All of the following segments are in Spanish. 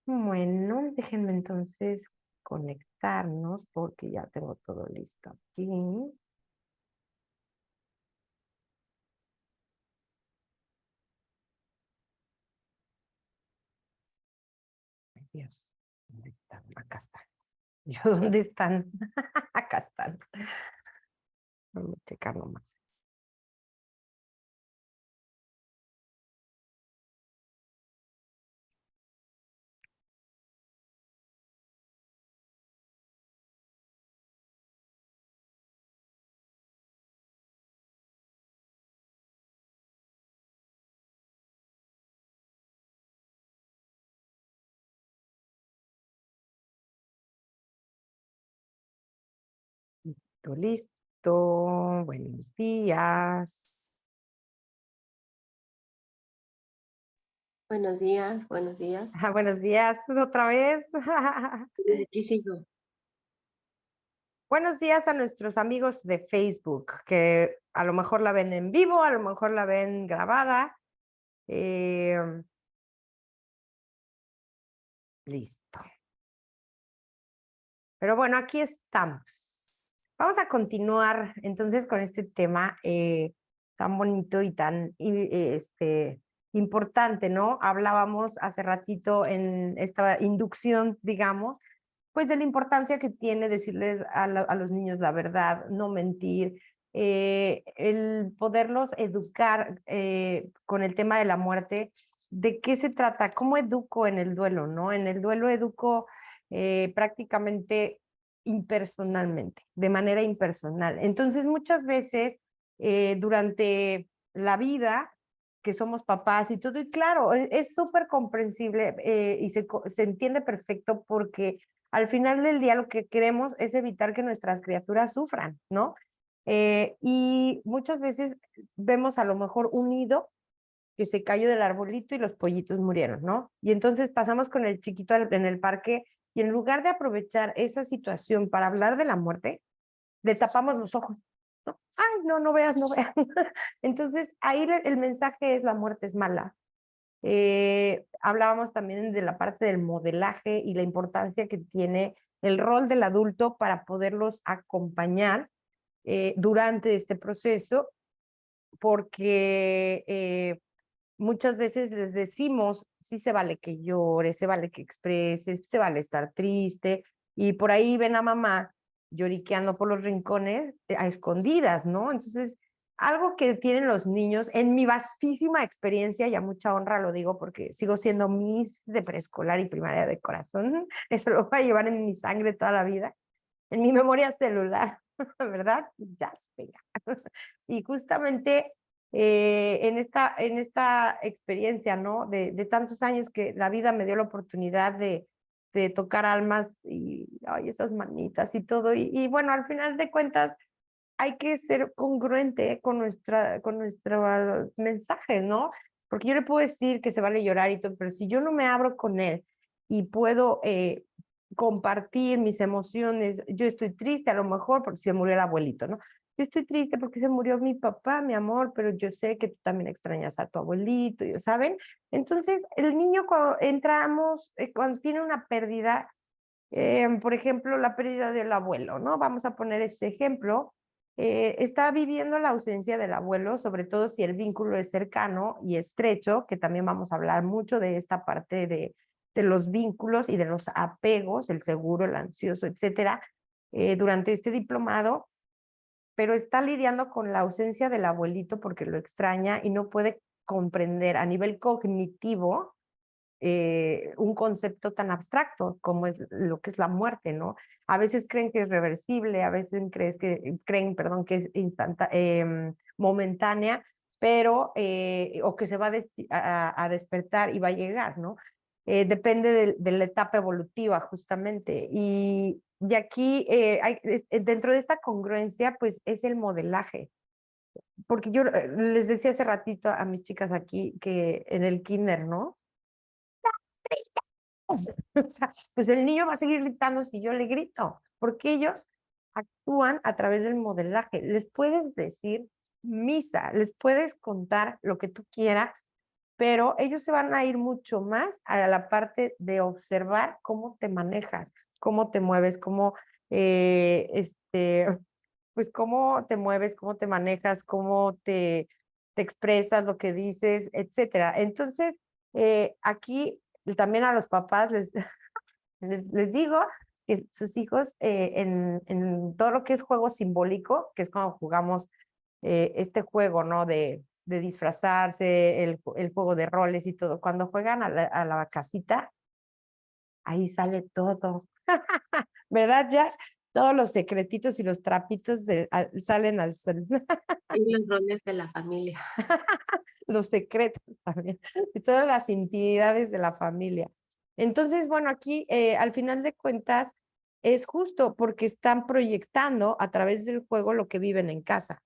Bueno, déjenme entonces conectarnos porque ya tengo todo listo aquí. Ay, Dios, ¿dónde están? Acá están. Yo, ¿dónde están? Acá están. Vamos a checar nomás. Listo, listo. Buenos días. Buenos días, buenos días. Buenos días otra vez. Aquí sigo. Buenos días a nuestros amigos de Facebook, que a lo mejor la ven en vivo, a lo mejor la ven grabada. Eh, Listo. Pero bueno, aquí estamos. Vamos a continuar entonces con este tema tan bonito y tan importante, ¿no? Hablábamos hace ratito en esta inducción, digamos, pues de la importancia que tiene decirles a los niños la verdad, no mentir, el poderlos educar con el tema de la muerte. ¿De qué se trata? ¿Cómo educo en el duelo, no? En el duelo educo prácticamente impersonalmente, de manera impersonal. Entonces, muchas veces durante la vida que somos papás y todo, y claro, es súper comprensible y se entiende perfecto porque al final del día lo que queremos es evitar que nuestras criaturas sufran, ¿no? Y muchas veces vemos a lo mejor un nido que se cayó del arbolito y los pollitos murieron, ¿no? Y entonces pasamos con el chiquito en el parque y en lugar de aprovechar esa situación para hablar de la muerte, le tapamos los ojos, ¿no? Ay, no, no veas, no veas. Entonces ahí el mensaje es la muerte es mala. Hablábamos también de la parte del modelaje y la importancia que tiene el rol del adulto para poderlos acompañar durante este proceso, porque muchas veces les decimos, sí se vale que llores, se vale que expreses, se vale estar triste, y por ahí ven a mamá lloriqueando por los rincones a escondidas, ¿no? Entonces, algo que tienen los niños, en mi vastísima experiencia, y a mucha honra lo digo porque sigo siendo Miss de preescolar y primaria de corazón, eso lo voy a llevar en mi sangre toda la vida, en mi memoria celular, ¿verdad? Ya, venga. Y justamente en esta experiencia, ¿no? De tantos años que la vida me dio la oportunidad de tocar almas y ay, esas manitas y todo. Y bueno, al final de cuentas hay que ser congruente con nuestros mensajes, ¿no? Porque yo le puedo decir que se vale llorar y todo, pero si yo no me abro con él y puedo compartir mis emociones, yo estoy triste a lo mejor porque se murió el abuelito, ¿no? Yo estoy triste porque se murió mi papá, mi amor, pero yo sé que tú también extrañas a tu abuelito, ¿saben? Entonces, el niño cuando entramos, cuando tiene una pérdida, por ejemplo, la pérdida del abuelo, ¿no? Vamos a poner ese ejemplo. Está viviendo la ausencia del abuelo, sobre todo si el vínculo es cercano y estrecho, que también vamos a hablar mucho de esta parte de los vínculos y de los apegos, el seguro, el ansioso, etcétera, durante este diplomado, pero está lidiando con la ausencia del abuelito porque lo extraña y no puede comprender a nivel cognitivo un concepto tan abstracto como es lo que es la muerte, ¿no? A veces creen que es reversible, a veces creen, perdón, que es momentánea, pero, o que se va a despertar y va a llegar, ¿no? Depende de la etapa evolutiva, justamente. Y aquí, dentro de esta congruencia, pues es el modelaje. Porque yo les decía hace ratito a mis chicas aquí que en el kinder, ¿no? O sea, pues el niño va a seguir gritando si yo le grito, porque ellos actúan a través del modelaje. Les puedes decir misa, les puedes contar lo que tú quieras, pero ellos se van a ir mucho más a la parte de observar cómo te manejas, cómo te mueves, cómo, pues cómo te mueves, cómo te manejas, cómo te expresas, lo que dices, etcétera. Entonces, aquí también a los papás les digo que sus hijos en todo lo que es juego simbólico, que es cuando jugamos este juego, ¿no? De disfrazarse, el juego de roles y todo. Cuando juegan a la casita, ahí sale todo. ¿Verdad, Jazz? Todos los secretitos y los trapitos salen al sol. Y los roles de la familia. Los secretos también, y todas las intimidades de la familia. Entonces, bueno, aquí al final de cuentas es justo porque están proyectando a través del juego lo que viven en casa,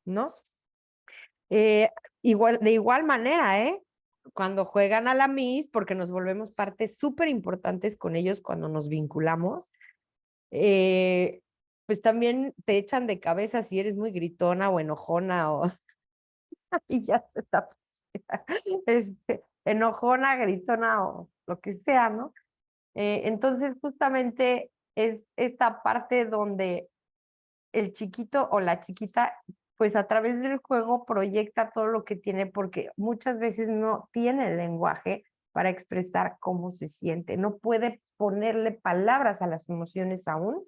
¿no? De igual manera, ¿eh? Cuando juegan a la Miss, porque nos volvemos partes súper importantes con ellos cuando nos vinculamos, pues también te echan de cabeza si eres muy gritona o enojona o y ya se está enojona, gritona o lo que sea, ¿no? Entonces justamente es esta parte donde el chiquito o la chiquita, pues a través del juego proyecta todo lo que tiene porque muchas veces no tiene el lenguaje para expresar cómo se siente, no puede ponerle palabras a las emociones aún,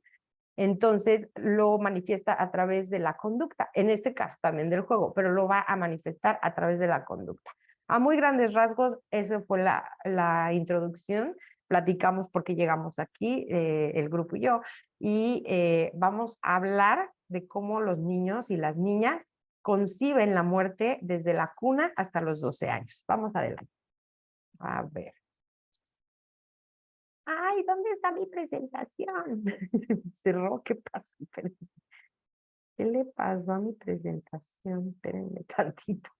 entonces lo manifiesta a través de la conducta, en este caso también del juego, pero lo va a manifestar a través de la conducta. A muy grandes rasgos, esa fue la introducción. Platicamos porque llegamos aquí, el grupo y yo, y vamos a hablar de cómo los niños y las niñas conciben la muerte desde la cuna hasta los 12 años. Vamos adelante. A ver. Ay, ¿dónde está mi presentación? Se me cerró, ¿qué pasó? ¿Qué le pasó a mi presentación? Espérenme tantito.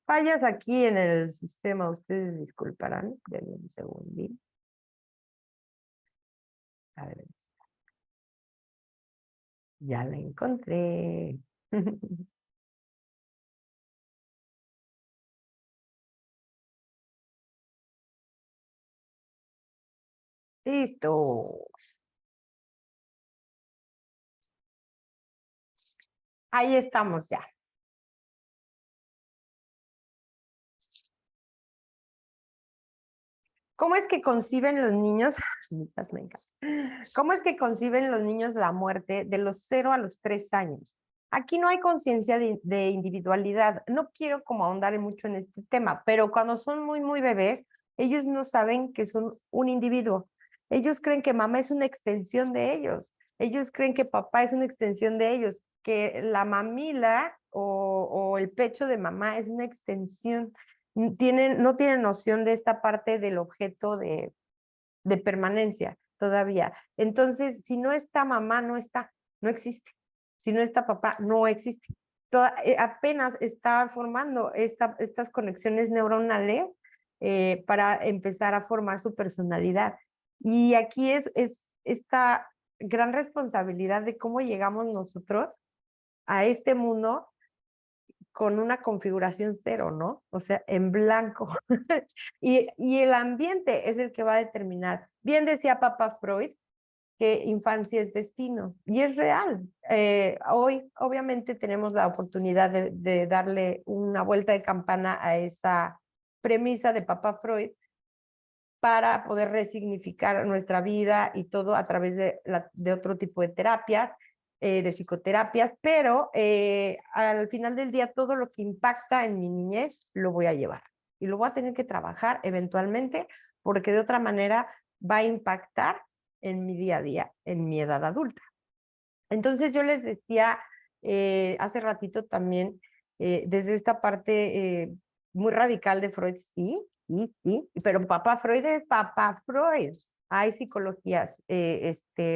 Fallas aquí en el sistema, ustedes disculparán. Denme un segundín. A ver, ya la encontré. Listo. Ahí estamos ya. ¿Cómo es que conciben los niños? Me encanta. ¿Cómo es que conciben los niños la muerte de los 0 a los 3 años? Aquí no hay conciencia de individualidad. No quiero como ahondar mucho en este tema, pero cuando son muy bebés, ellos no saben que son un individuo. Ellos creen que mamá es una extensión de ellos. Ellos creen que papá es una extensión de ellos, que la mamila o el pecho de mamá es una extensión. No tienen noción de esta parte del objeto de permanencia todavía. Entonces, si no está mamá, no está, no existe. Si no está papá, no existe. Apenas está formando estas conexiones neuronales para empezar a formar su personalidad. Y aquí es esta gran responsabilidad de cómo llegamos nosotros a este mundo con una configuración cero, ¿no? O sea, en blanco. y el ambiente es el que va a determinar. Bien decía Papa Freud que infancia es destino, y es real. Hoy, obviamente, tenemos la oportunidad de darle una vuelta de campana a esa premisa de Papa Freud para poder resignificar nuestra vida y todo a través de otro tipo de terapias, de psicoterapias, pero al final del día todo lo que impacta en mi niñez lo voy a llevar y lo voy a tener que trabajar eventualmente porque de otra manera va a impactar en mi día a día, en mi edad adulta. Entonces yo les decía hace ratito también, desde esta parte muy radical de Freud, sí, pero Papá Freud es Papá Freud. Hay psicologías,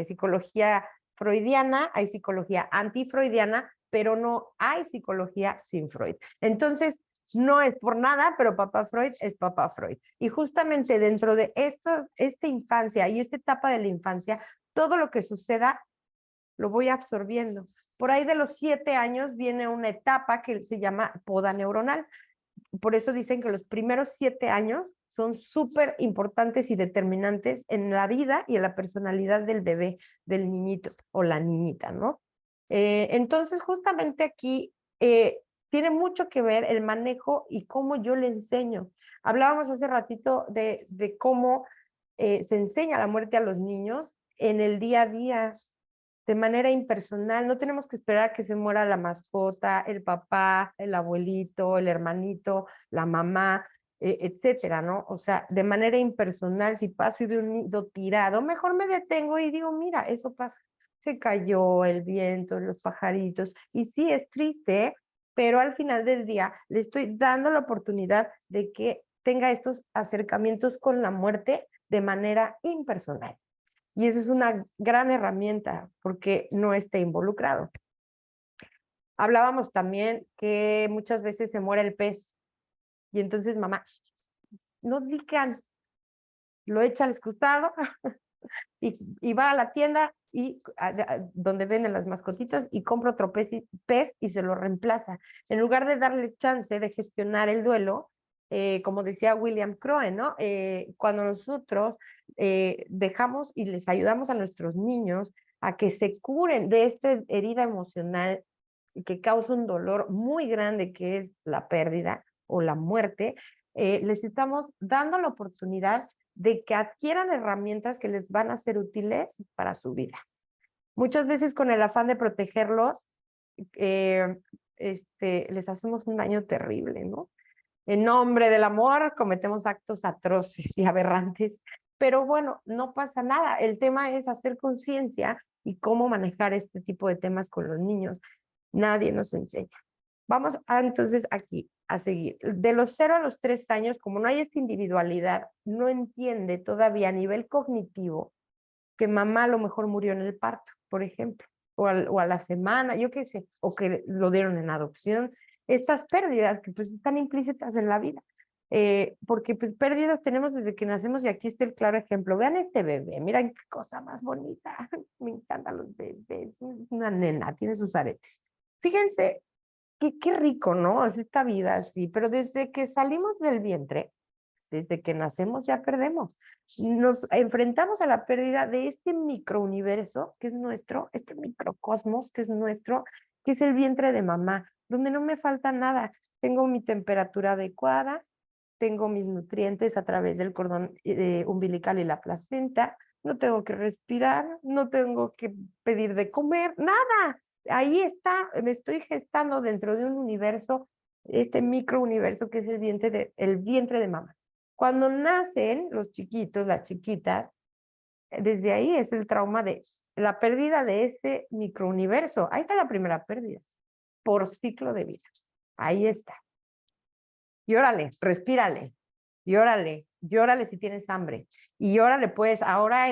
psicología freudiana, hay psicología antifreudiana, pero no hay psicología sin Freud. Entonces, no es por nada, pero Papá Freud es Papá Freud. Y justamente dentro de esta infancia y esta etapa de la infancia, todo lo que suceda lo voy absorbiendo. Por ahí de los 7 años viene una etapa que se llama poda neuronal. por eso dicen que los primeros 7 años son súper importantes y determinantes en la vida y en la personalidad del bebé, del niñito o la niñita, ¿no? Entonces, justamente aquí tiene mucho que ver el manejo y cómo yo le enseño. Hablábamos hace ratito de cómo se enseña la muerte a los niños en el día a día, de manera impersonal. No tenemos que esperar a que se muera la mascota, el papá, el abuelito, el hermanito, la mamá, etcétera, ¿no? O sea, de manera impersonal, si paso y veo un nido tirado, mejor me detengo y digo, mira, eso pasa. Se cayó el viento, los pajaritos, y sí, es triste, pero al final del día le estoy dando la oportunidad de que tenga estos acercamientos con la muerte de manera impersonal. Y eso es una gran herramienta porque no esté involucrado. Hablábamos también que muchas veces se muere el pez y entonces mamá, no digan, lo echa al excusado y va a la tienda y donde venden las mascotitas y compra otro pez y se lo reemplaza. En lugar de darle chance de gestionar el duelo, como decía William Crowe, ¿no? Cuando nosotros dejamos y les ayudamos a nuestros niños a que se curen de esta herida emocional que causa un dolor muy grande, que es la pérdida o la muerte, les estamos dando la oportunidad de que adquieran herramientas que les van a ser útiles para su vida. Muchas veces con el afán de protegerlos, eh, les hacemos un daño terrible, ¿no? En nombre del amor cometemos actos atroces y aberrantes, pero bueno, no pasa nada. El tema es hacer conciencia y cómo manejar este tipo de temas con los niños. Nadie nos enseña. Vamos entonces aquí a seguir. De los 0 a los 3 años, como no hay esta individualidad, no entiende todavía a nivel cognitivo que mamá a lo mejor murió en el parto, por ejemplo, o a la semana, yo qué sé, o que lo dieron en adopción. Estas pérdidas que pues están implícitas en la vida. Porque pues, pérdidas tenemos desde que nacemos y aquí está el claro ejemplo. Vean este bebé, miren qué cosa más bonita. Me encantan los bebés. Una nena, tiene sus aretes. Fíjense qué rico, ¿no? Es esta vida así, pero desde que salimos del vientre, desde que nacemos ya perdemos. Nos enfrentamos a la pérdida de este microuniverso que es nuestro, este microcosmos que es nuestro, que es el vientre de mamá, donde no me falta nada. Tengo mi temperatura adecuada, tengo mis nutrientes a través del cordón umbilical y la placenta, no tengo que respirar, no tengo que pedir de comer, nada. Ahí está, me estoy gestando dentro de un universo, este microuniverso que es el vientre de mamá. Cuando nacen los chiquitos, las chiquitas, desde ahí es el trauma de la pérdida de ese microuniverso. Ahí está la primera pérdida, por ciclo de vida. Ahí está. Y órale, respírale. Y órale, llórale si tienes hambre. Y órale, pues ahora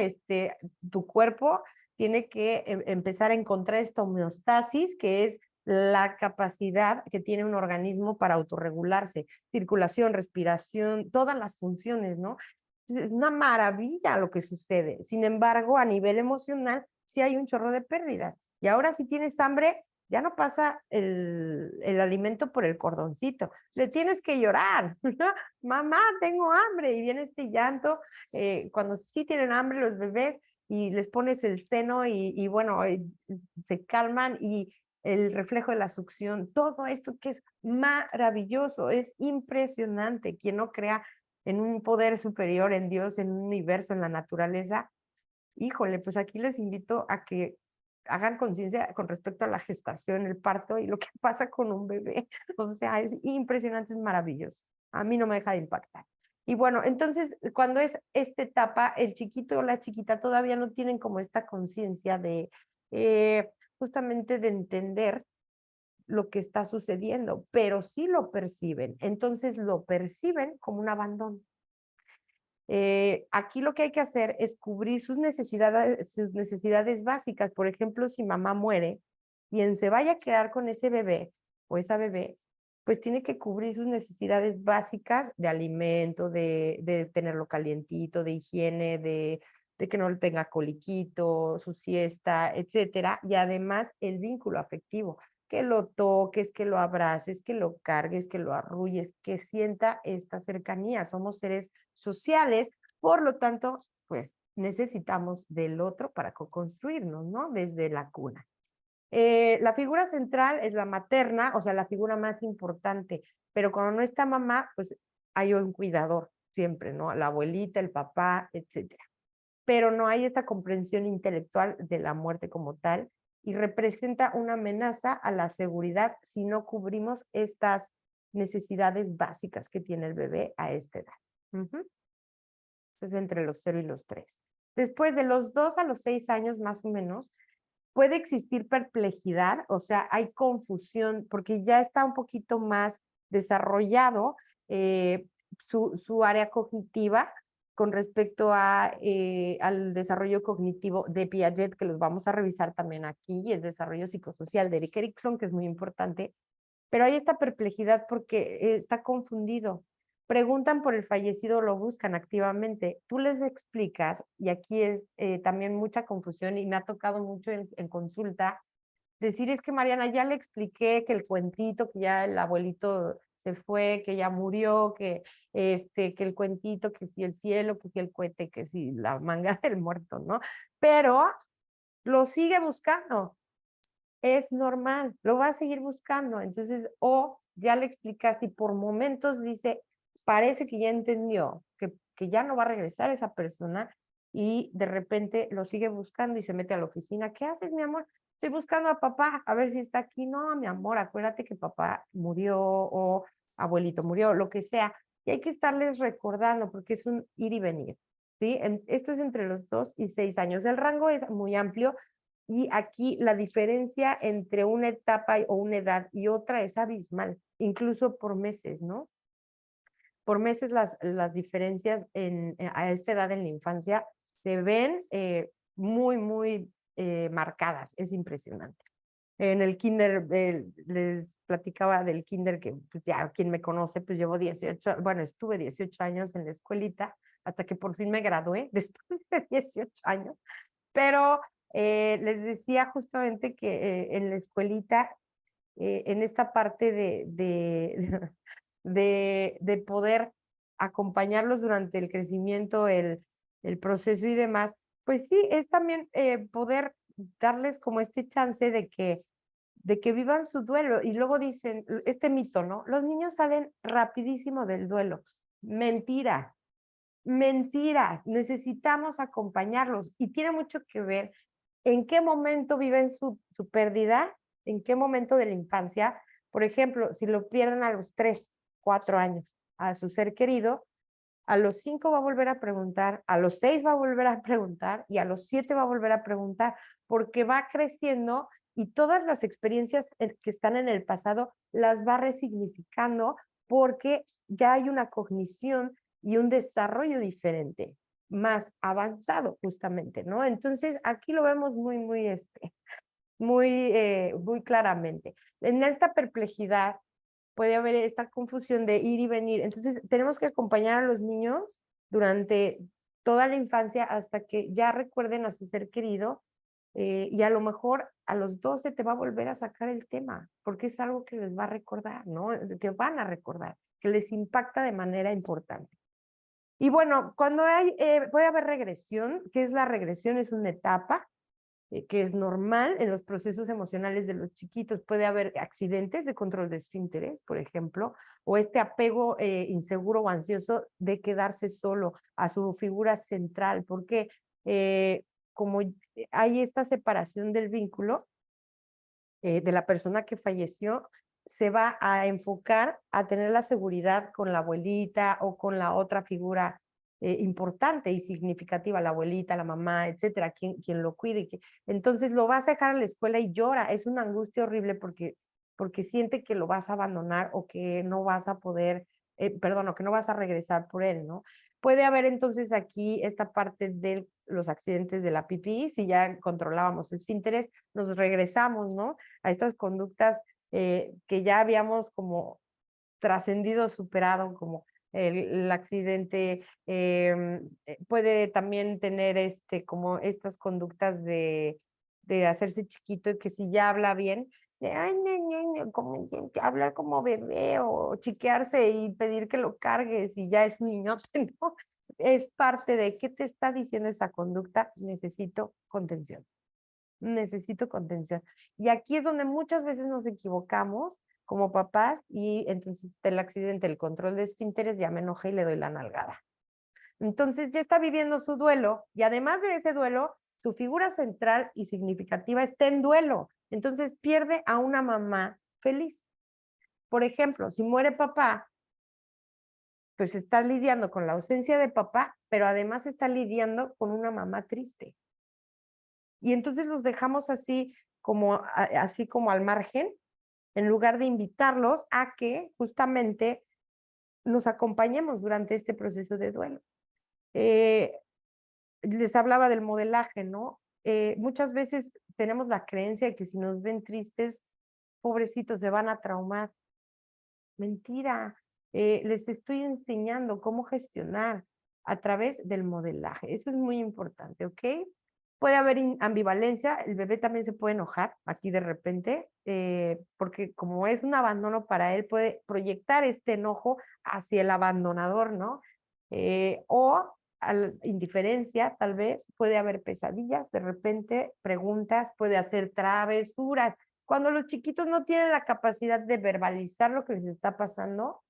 tu cuerpo tiene que empezar a encontrar esta homeostasis, que es la capacidad que tiene un organismo para autorregularse, circulación, respiración, todas las funciones, ¿no? Es una maravilla lo que sucede. Sin embargo, a nivel emocional, sí hay un chorro de pérdidas. Y ahora si tienes hambre, ya no pasa el alimento por el cordoncito. Le tienes que llorar. Mamá, tengo hambre. Y viene este llanto. Cuando sí tienen hambre los bebés y les pones el seno y bueno, se calman y el reflejo de la succión, todo esto que es maravilloso, es impresionante. Quien no crea en un poder superior, en Dios, en un universo, en la naturaleza, híjole, pues aquí les invito a que hagan conciencia con respecto a la gestación, el parto y lo que pasa con un bebé. O sea, es impresionante, es maravilloso. A mí no me deja de impactar. Y bueno, entonces, cuando es esta etapa, el chiquito o la chiquita todavía no tienen como esta conciencia de justamente de entender lo que está sucediendo, pero sí lo perciben. Entonces lo perciben como un abandono. Aquí lo que hay que hacer es cubrir sus necesidades básicas. Por ejemplo, si mamá muere, quien se vaya a quedar con ese bebé o esa bebé, pues tiene que cubrir sus necesidades básicas de alimento, de tenerlo calientito, de higiene, de que no le tenga coliquito, su siesta, etcétera. Y además el vínculo afectivo. que lo toques, que lo abraces, que lo cargues, que lo arrulles, que sienta esta cercanía. Somos seres sociales, por lo tanto, pues necesitamos del otro para co-construirnos, ¿no? Desde la cuna. La figura central es la materna, o sea, la figura más importante, pero cuando no está mamá, pues hay un cuidador siempre, ¿no? La abuelita, el papá, etcétera. Pero no hay esta comprensión intelectual de la muerte como tal y representa una amenaza a la seguridad si no cubrimos estas necesidades básicas que tiene el bebé a esta edad. Es entre los 0 y los 3. Después de los 2 a los 6 años más o menos, puede existir perplejidad, o sea, hay confusión porque ya está un poquito más desarrollado su área cognitiva con respecto al desarrollo cognitivo de Piaget, que los vamos a revisar también aquí, y el desarrollo psicosocial de Erik Erikson, que es muy importante, pero hay esta perplejidad porque está confundido. Preguntan por el fallecido, lo buscan activamente. Tú les explicas, y aquí es también mucha confusión y me ha tocado mucho en consulta, decir es que Mariana, ya le expliqué que el cuentito, que ya el abuelito se fue, que ya murió, que el cuentito, que si el cielo, que si el cohete, que si la manga del muerto, ¿no? Pero lo sigue buscando, es normal, lo va a seguir buscando. Entonces, o ya le explicaste y por momentos dice, parece que ya entendió que ya no va a regresar esa persona y de repente lo sigue buscando y se mete a la oficina. ¿Qué haces, mi amor? Estoy buscando a papá, a ver si está aquí. No, mi amor, acuérdate que papá murió o abuelito murió, lo que sea. Y hay que estarles recordando porque es un ir y venir. ¿Sí? Esto es entre los 2 y 6 años. El rango es muy amplio. Y aquí la diferencia entre una etapa o una edad y otra es abismal, incluso por meses, ¿no? Por meses las diferencias a esta edad en la infancia se ven muy marcadas, es impresionante. En el kinder, les platicaba del kinder que pues, ya quien me conoce, pues llevo 18, bueno, estuve 18 años en la escuelita hasta que por fin me gradué después de 18 años, pero les decía justamente que en la escuelita, en esta parte de poder acompañarlos durante el crecimiento, el proceso y demás, pues sí, es también poder darles como este chance de que vivan su duelo. Y luego dicen, este mito, ¿no? Los niños salen rapidísimo del duelo. Mentira, mentira, necesitamos acompañarlos y tiene mucho que ver en qué momento viven su pérdida, en qué momento de la infancia. Por ejemplo, si lo pierden a los 3, 4 años a su ser querido, a los 5 va a volver a preguntar, a los 6 va a volver a preguntar y a los 7 va a volver a preguntar, porque va creciendo y todas las experiencias que están en el pasado las va resignificando porque ya hay una cognición y un desarrollo diferente, más avanzado justamente, ¿no? Entonces aquí lo vemos muy claramente. En esta perplejidad puede haber esta confusión de ir y venir. Entonces, tenemos que acompañar a los niños durante toda la infancia hasta que ya recuerden a su ser querido y a lo mejor a los 12 te va a volver a sacar el tema, porque es algo que les va a recordar, ¿no? Que van a recordar, que les impacta de manera importante. Y bueno, cuando puede haber regresión, ¿qué es la regresión? Es una etapa que es normal en los procesos emocionales de los chiquitos. Puede haber accidentes de control de esfínteres, por ejemplo, o este apego inseguro o ansioso de quedarse solo a su figura central, porque como hay esta separación del vínculo de la persona que falleció, se va a enfocar a tener la seguridad con la abuelita o con la otra figura importante y significativa, la abuelita, la mamá, etcétera, quien lo cuide. Entonces lo vas a dejar a la escuela y llora. Es una angustia horrible porque siente que lo vas a abandonar o que no vas a poder, perdón, o que no vas a regresar por él, ¿no? Puede haber entonces aquí esta parte de los accidentes de la pipí, si ya controlábamos esfínteres, nos regresamos, ¿no? A estas conductas que ya habíamos como trascendido, superado, como el accidente, puede también tener como estas conductas de hacerse chiquito y que si ya habla bien, de, ay, como, hablar como bebé o chiquearse y pedir que lo cargues y ya es un niñote, ¿no? Es parte de qué te está diciendo esa conducta, necesito contención. Necesito contención. Y aquí es donde muchas veces nos equivocamos como papás y entonces el accidente, el control de esfínteres, ya me enojé y le doy la nalgada. Entonces ya está viviendo su duelo y además de ese duelo, su figura central y significativa está en duelo. Entonces pierde a una mamá feliz. Por ejemplo, si muere papá, pues está lidiando con la ausencia de papá, pero además está lidiando con una mamá triste. Y entonces los dejamos así como al margen, en lugar de invitarlos a que justamente nos acompañemos durante este proceso de duelo. Les hablaba del modelaje, ¿no? Muchas veces tenemos la creencia de que si nos ven tristes, pobrecitos, se van a traumar. Mentira. Les estoy enseñando cómo gestionar a través del modelaje. Eso es muy importante, ¿ok? Puede haber ambivalencia, el bebé también se puede enojar aquí de repente, porque como es un abandono para él, puede proyectar este enojo hacia el abandonador, ¿no? O indiferencia, tal vez, puede haber pesadillas, de repente preguntas, puede hacer travesuras. Cuando los chiquitos no tienen la capacidad de verbalizar lo que les está pasando,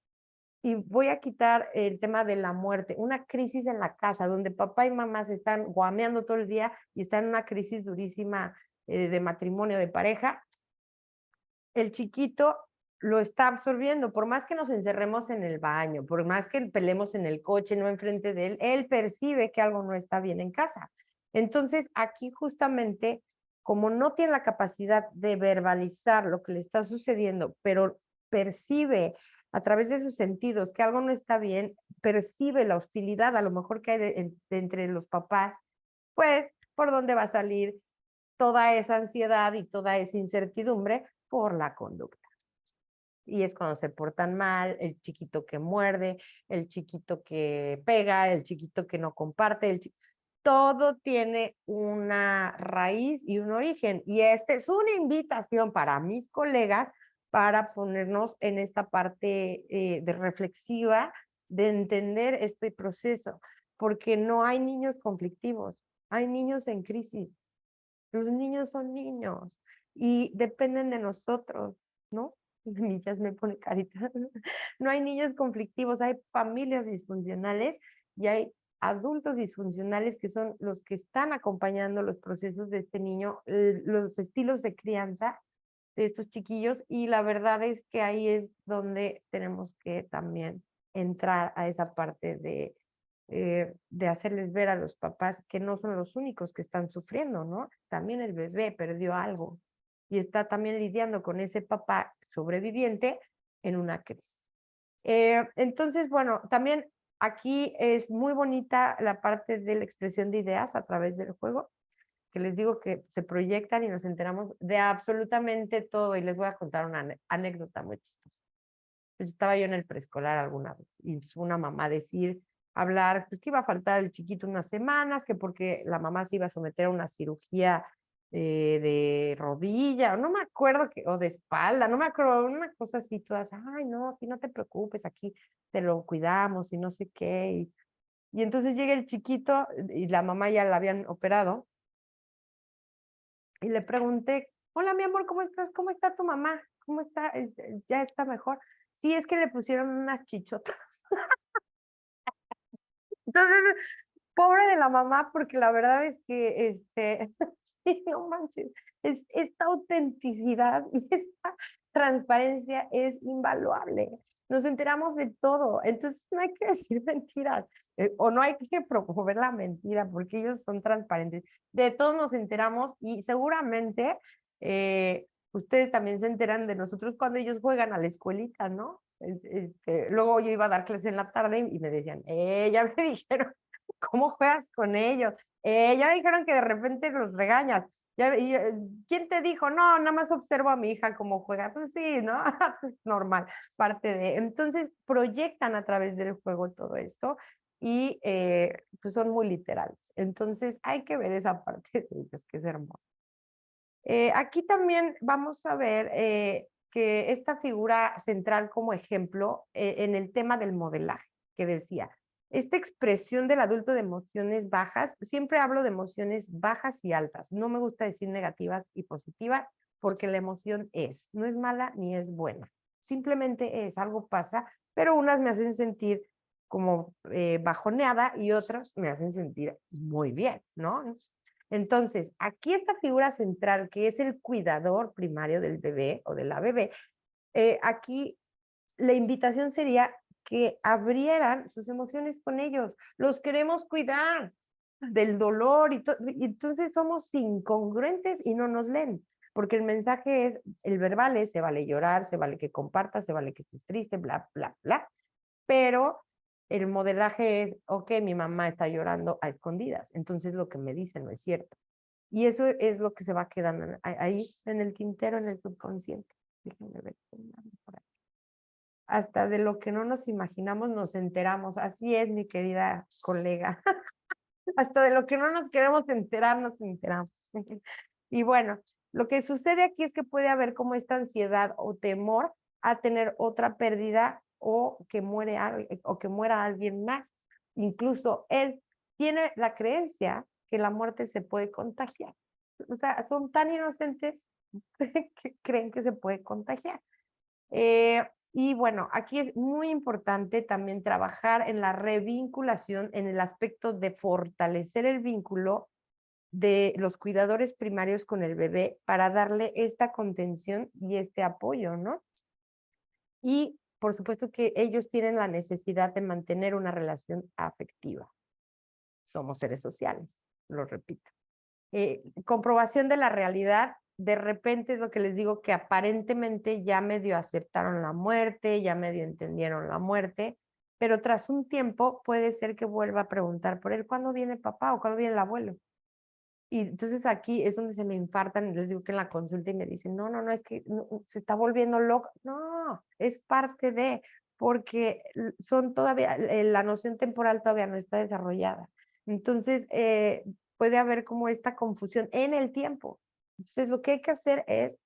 y voy a quitar el tema de la muerte, una crisis en la casa donde papá y mamá se están guameando todo el día y están en una crisis durísima de matrimonio, de pareja, el chiquito lo está absorbiendo, por más que nos encerremos en el baño, por más que peleemos en el coche, no enfrente de él percibe que algo no está bien en casa. Entonces, aquí justamente, como no tiene la capacidad de verbalizar lo que le está sucediendo, pero percibe a través de sus sentidos que algo no está bien, percibe la hostilidad a lo mejor que hay entre los papás, pues, ¿por dónde va a salir toda esa ansiedad y toda esa incertidumbre? Por la conducta. Y es cuando se portan mal, el chiquito que muerde, el chiquito que pega, el chiquito que no comparte, todo tiene una raíz y un origen. Y esta es una invitación para mis colegas para ponernos en esta parte de reflexiva, de entender este proceso, porque no hay niños conflictivos, hay niños en crisis. Los niños son niños y dependen de nosotros, ¿no? Mi ya me pone carita. No hay niños conflictivos, hay familias disfuncionales y hay adultos disfuncionales que son los que están acompañando los procesos de este niño, los estilos de crianza de estos chiquillos y la verdad es que ahí es donde tenemos que también entrar a esa parte de hacerles ver a los papás que no son los únicos que están sufriendo, ¿no? También el bebé perdió algo y está también lidiando con ese papá sobreviviente en una crisis. Entonces, bueno, también aquí es muy bonita la parte de la expresión de ideas a través del juego, que les digo que se proyectan y nos enteramos de absolutamente todo y les voy a contar una anécdota muy chistosa. Pues estaba yo en el preescolar alguna vez y una mamá hablar, pues que iba a faltar el chiquito unas semanas, que porque la mamá se iba a someter a una cirugía de rodilla, o no me acuerdo, o de espalda, no me acuerdo, una cosa así, todas, ay, no, si no te preocupes, aquí te lo cuidamos y no sé qué. Y entonces llega el chiquito y la mamá ya la habían operado y le pregunté, hola, mi amor, ¿cómo estás? ¿Cómo está tu mamá? ¿Cómo está? ¿Ya está mejor? Sí, es que le pusieron unas chichotas. Entonces, pobre de la mamá, porque la verdad es que, sí, no manches, esta autenticidad y esta transparencia es invaluable. Nos enteramos de todo, entonces no hay que decir mentiras o no hay que promover la mentira porque ellos son transparentes. De todos nos enteramos y seguramente ustedes también se enteran de nosotros cuando ellos juegan a la escuelita, ¿no? Luego yo iba a dar clases en la tarde y me decían, ya me dijeron ¿cómo juegas con ellos? Ya dijeron que de repente los regañas. ¿Quién te dijo? No, nada más observo a mi hija cómo juega. Pues sí, ¿no? Normal, parte de. Entonces proyectan a través del juego todo esto y pues son muy literales. Entonces hay que ver esa parte de ellos, que es hermosa. Aquí también vamos a ver que esta figura central como ejemplo en el tema del modelaje, que decía, esta expresión del adulto de emociones bajas, siempre hablo de emociones bajas y altas, no me gusta decir negativas y positivas, porque la emoción no es mala ni es buena, simplemente algo pasa, pero unas me hacen sentir como bajoneada y otras me hacen sentir muy bien, ¿no? Entonces, aquí esta figura central, que es el cuidador primario del bebé o de la bebé, aquí la invitación sería que abrieran sus emociones con ellos. Los queremos cuidar del dolor y entonces somos incongruentes y no nos leen, porque el mensaje es, el verbal es, se vale llorar, se vale que compartas, se vale que estés triste, bla, bla, bla, pero el modelaje es, ok, mi mamá está llorando a escondidas, entonces lo que me dice no es cierto. Y eso es lo que se va quedando ahí en el tintero, en el subconsciente. Déjenme ver. Por ahí. Hasta de lo que no nos imaginamos nos enteramos. Así es, mi querida colega. Hasta de lo que no nos queremos enterar, nos enteramos. Y bueno, lo que sucede aquí es que puede haber como esta ansiedad o temor a tener otra pérdida o que muera alguien más. Incluso él tiene la creencia que la muerte se puede contagiar. O sea, son tan inocentes que creen que se puede contagiar. Y bueno, aquí es muy importante también trabajar en la revinculación, en el aspecto de fortalecer el vínculo de los cuidadores primarios con el bebé para darle esta contención y este apoyo, ¿no? Y por supuesto que ellos tienen la necesidad de mantener una relación afectiva. Somos seres sociales, lo repito. Comprobación de la realidad, de repente es lo que les digo, que aparentemente ya medio aceptaron la muerte, ya medio entendieron la muerte, pero tras un tiempo puede ser que vuelva a preguntar por él, ¿cuándo viene papá o cuándo viene el abuelo? Y entonces aquí es donde se me infartan y les digo que en la consulta y me dicen, no, no, no, es que no, se está volviendo loco. No, es parte de, porque son todavía, la noción temporal todavía no está desarrollada. Entonces, puede haber como esta confusión en el tiempo. Entonces, lo que hay que hacer es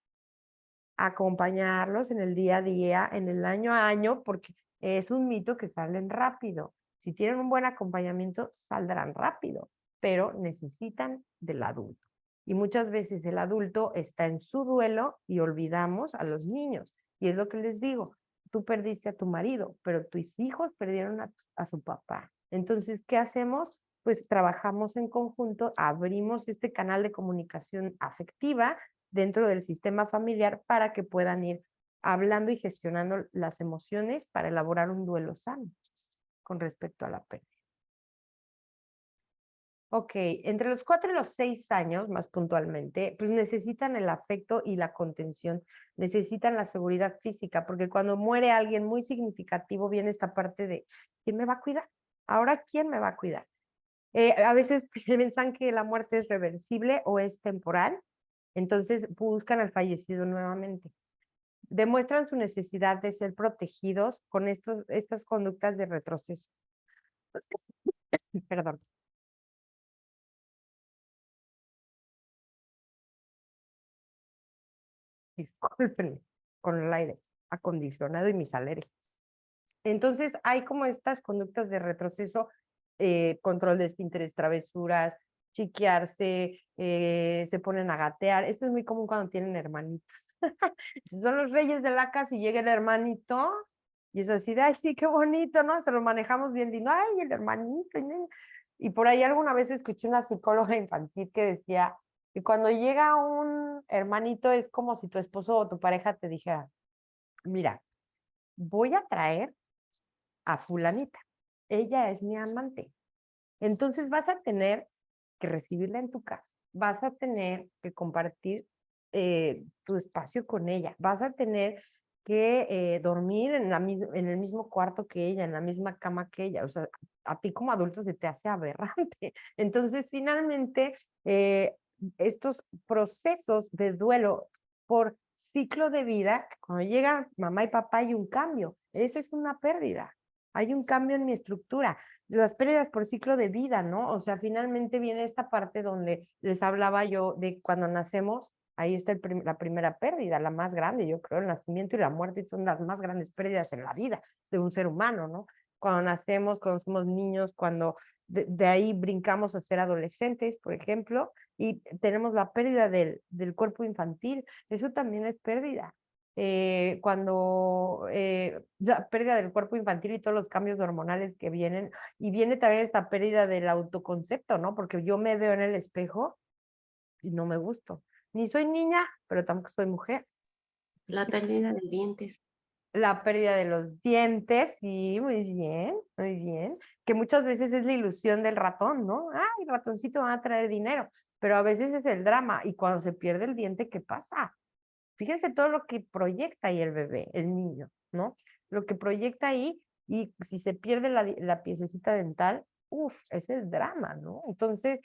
acompañarlos en el día a día, en el año a año, porque es un mito que salen rápido. Si tienen un buen acompañamiento, saldrán rápido, pero necesitan del adulto. Y muchas veces el adulto está en su duelo y olvidamos a los niños. Y es lo que les digo, tú perdiste a tu marido, pero tus hijos perdieron a su papá. Entonces, ¿qué hacemos? Pues trabajamos en conjunto, abrimos este canal de comunicación afectiva dentro del sistema familiar para que puedan ir hablando y gestionando las emociones para elaborar un duelo sano con respecto a la pérdida. Ok, entre los 4 y los 6 años, más puntualmente, pues necesitan el afecto y la contención, necesitan la seguridad física, porque cuando muere alguien muy significativo viene esta parte de, ¿quién me va a cuidar? Ahora, ¿quién me va a cuidar? A veces piensan que la muerte es reversible o es temporal, entonces buscan al fallecido nuevamente. Demuestran su necesidad de ser protegidos con estas conductas de retroceso. Perdón. Discúlpenme con el aire acondicionado y mis alergias. Entonces hay como estas conductas de retroceso, control de esfínteres, travesuras, chiquearse, se ponen a gatear. Esto es muy común cuando tienen hermanitos. Son los reyes de la casa y llega el hermanito y es así de, ay, sí, qué bonito, ¿no? Se lo manejamos bien lindo, ay, el hermanito. Y por ahí alguna vez escuché una psicóloga infantil que decía que cuando llega un hermanito es como si tu esposo o tu pareja te dijera, mira, voy a traer a fulanita. Ella es mi amante. Entonces vas a tener que recibirla en tu casa. Vas a tener que compartir tu espacio con ella. Vas a tener que dormir en el mismo cuarto que ella, en la misma cama que ella. O sea, a ti como adulto se te hace aberrante. Entonces, finalmente, estos procesos de duelo por ciclo de vida, cuando llegan mamá y papá hay un cambio. Esa es una pérdida. Hay un cambio en mi estructura. Las pérdidas por ciclo de vida, ¿no? O sea, finalmente viene esta parte donde les hablaba yo de cuando nacemos, Ahí está la primera pérdida, la más grande, yo creo. El nacimiento y la muerte son las más grandes pérdidas en la vida de un ser humano, ¿no? Cuando nacemos, cuando somos niños, cuando de ahí brincamos a ser adolescentes, por ejemplo, y tenemos la pérdida del cuerpo infantil. Eso también es pérdida. Cuando la pérdida del cuerpo infantil y todos los cambios hormonales que vienen, y viene también esta pérdida del autoconcepto, ¿no? Porque yo me veo en el espejo y no me gusto. Ni soy niña, pero tampoco soy mujer. La pérdida de dientes. La pérdida de los dientes, sí, muy bien. Que muchas veces es la ilusión del ratón, ¿no? Ay, el ratoncito va a traer dinero, pero a veces es el drama. Y cuando se pierde el diente, ¿qué pasa? Fíjense todo lo que proyecta ahí el bebé, el niño, ¿no? Lo que proyecta ahí, y si se pierde la piececita dental, uff, es el drama, ¿no? Entonces,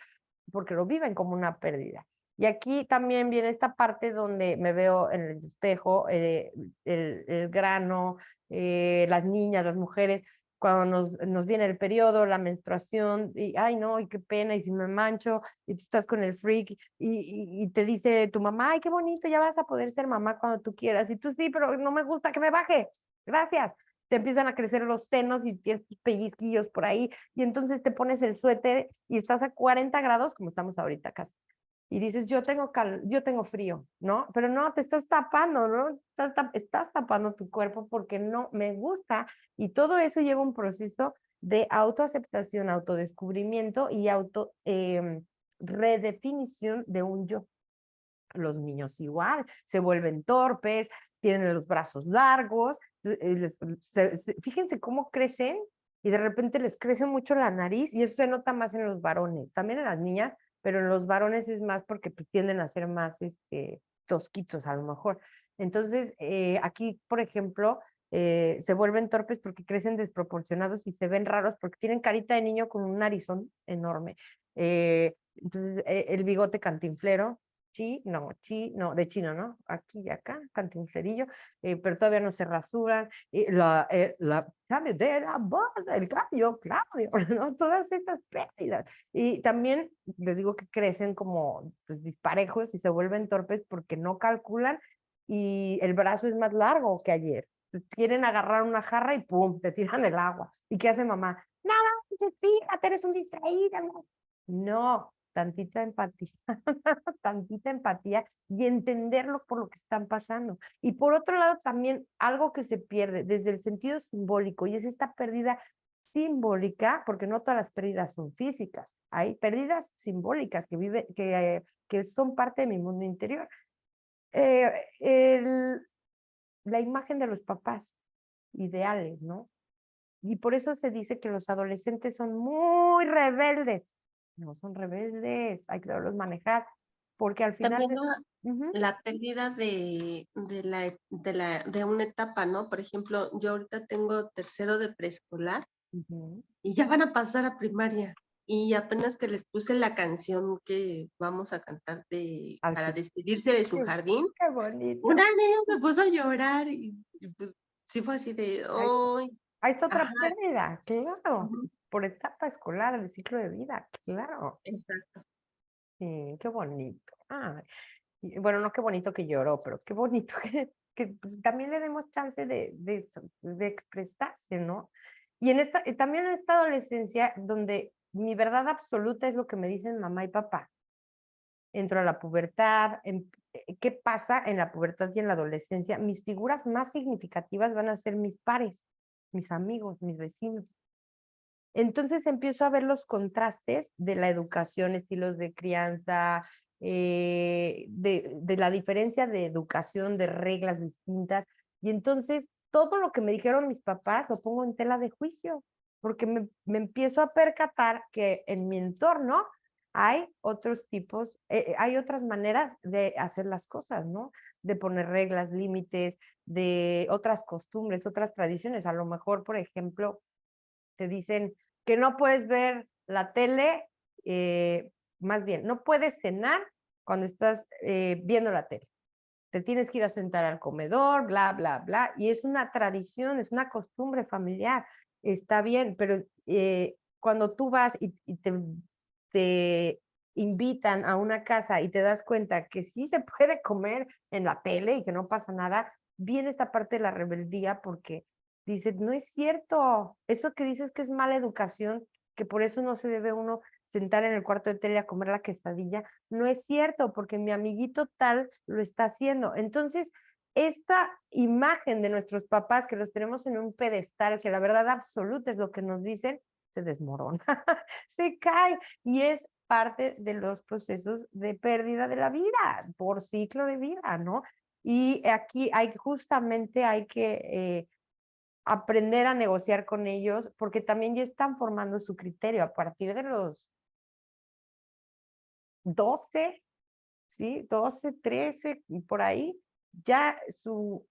porque lo viven como una pérdida. Y aquí también viene esta parte donde me veo en el espejo, el grano, las niñas, las mujeres, cuando nos viene el periodo, la menstruación, y ay no, y qué pena, y si me mancho, y tú estás con el freak, y te dice tu mamá, ay, qué bonito, ya vas a poder ser mamá cuando tú quieras, y tú sí, pero no me gusta que me baje, gracias. Te empiezan a crecer los senos y tienes tus pellizquillos por ahí, y entonces te pones el suéter y estás a 40 grados, como estamos ahorita casi, y dices, yo tengo frío, ¿no? Pero no, te estás tapando, ¿no? Estás tapando tu cuerpo porque no me gusta, y todo eso lleva un proceso de autoaceptación, autodescubrimiento y redefinición de un yo. Los niños igual, se vuelven torpes, tienen los brazos largos, fíjense cómo crecen, y de repente les crece mucho la nariz, y eso se nota más en los varones, también en las niñas, pero en los varones es más porque pues, tienden a ser más tosquitos a lo mejor. Entonces, aquí, por ejemplo, se vuelven torpes porque crecen desproporcionados y se ven raros porque tienen carita de niño con un narizón enorme. Entonces, el bigote cantinflero, sí, no, de chino, ¿no? Aquí y acá, cantinflerillo, pero todavía no se rasuran. Cambio de la voz, el cambio, Claudio, ¿no? Todas estas pérdidas. Y también les digo que crecen como pues, disparejos y se vuelven torpes porque no calculan, y el brazo es más largo que ayer. Quieren agarrar una jarra y ¡pum! Te tiran el agua. ¿Y qué hace mamá? No, fíjate, eres un distraída. No, tantita empatía, tantita empatía y entenderlo por lo que están pasando. Y por otro lado, también algo que se pierde desde el sentido simbólico, y es esta pérdida simbólica, porque no todas las pérdidas son físicas, hay pérdidas simbólicas que son parte de mi mundo interior. Eh, el, la imagen de los papás ideales, ¿no? Y por eso se dice que los adolescentes son muy rebeldes. No son rebeldes, hay que saberlos manejar, porque al final... También Ujú, la pérdida de una etapa, ¿no? Por ejemplo, yo ahorita tengo tercero de preescolar ujú. y ya van a pasar a primaria. Y apenas que les puse la canción que vamos a cantar Al para fin. despedirse de su Qué, jardín, qué bonito. una niña se puso a llorar y pues sí fue así de, ¡ay! Ahí está otra Ajá, pérdida, claro. ujú, Por etapa escolar, el ciclo de vida, claro. exacto. Sí, qué bonito. Ay, bueno, no qué bonito que lloró, pero qué bonito que pues, también le demos chance de expresarse, ¿no? Y también en esta adolescencia, donde mi verdad absoluta es lo que me dicen mamá y papá. Entro a la pubertad, ¿qué pasa en la pubertad y en la adolescencia? Mis figuras más significativas van a ser mis pares, mis amigos, mis vecinos. Entonces empiezo a ver los contrastes de la educación, estilos de crianza, de la diferencia de educación, de reglas distintas. Y entonces todo lo que me dijeron mis papás lo pongo en tela de juicio, porque me empiezo a percatar que en mi entorno hay otros tipos, hay otras maneras de hacer las cosas, ¿no? De poner reglas, límites, de otras costumbres, otras tradiciones. A lo mejor, por ejemplo, te dicen que no puedes ver la tele, más bien, no puedes cenar cuando estás viendo la tele. Te tienes que ir a sentar al comedor, bla, bla, bla. Y es una tradición, es una costumbre familiar. Está bien, pero cuando tú vas y te invitan a una casa y te das cuenta que sí se puede comer en la tele y que no pasa nada, viene esta parte de la rebeldía porque dices, no es cierto, eso que dices que es mala educación, que por eso no se debe uno sentar en el cuarto de tele a comer la quesadilla, no es cierto, porque mi amiguito tal lo está haciendo. Entonces, esta imagen de nuestros papás que los tenemos en un pedestal, que la verdad absoluta es lo que nos dicen, se desmorona, se cae y es parte de los procesos de pérdida de la vida, por ciclo de vida, ¿no? Y aquí justamente hay que aprender a negociar con ellos porque también ya están formando su criterio a partir de los 12, ¿sí? 12, 13 y por ahí, ya su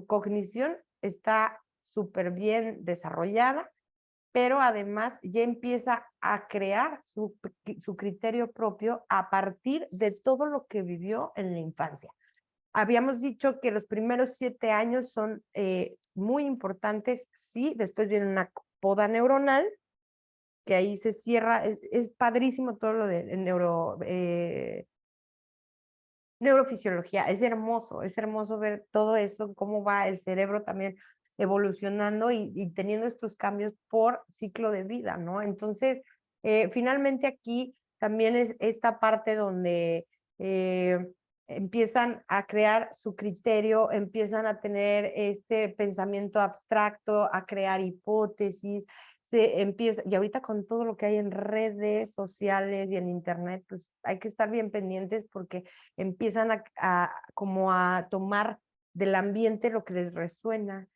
cognición está súper bien desarrollada, pero además ya empieza a crear su criterio propio a partir de todo lo que vivió en la infancia. Habíamos dicho que los primeros 7 años son muy importantes, sí, después viene una poda neuronal, que ahí se cierra, es padrísimo todo lo de neurofisiología, es hermoso ver todo eso, cómo va el cerebro también evolucionando y teniendo estos cambios por ciclo de vida, ¿no? Entonces, finalmente aquí también es esta parte donde empiezan a crear su criterio, empiezan a tener este pensamiento abstracto, a crear hipótesis, se empieza, y ahorita con todo lo que hay en redes sociales y en internet, pues hay que estar bien pendientes porque empiezan como a tomar del ambiente lo que les resuena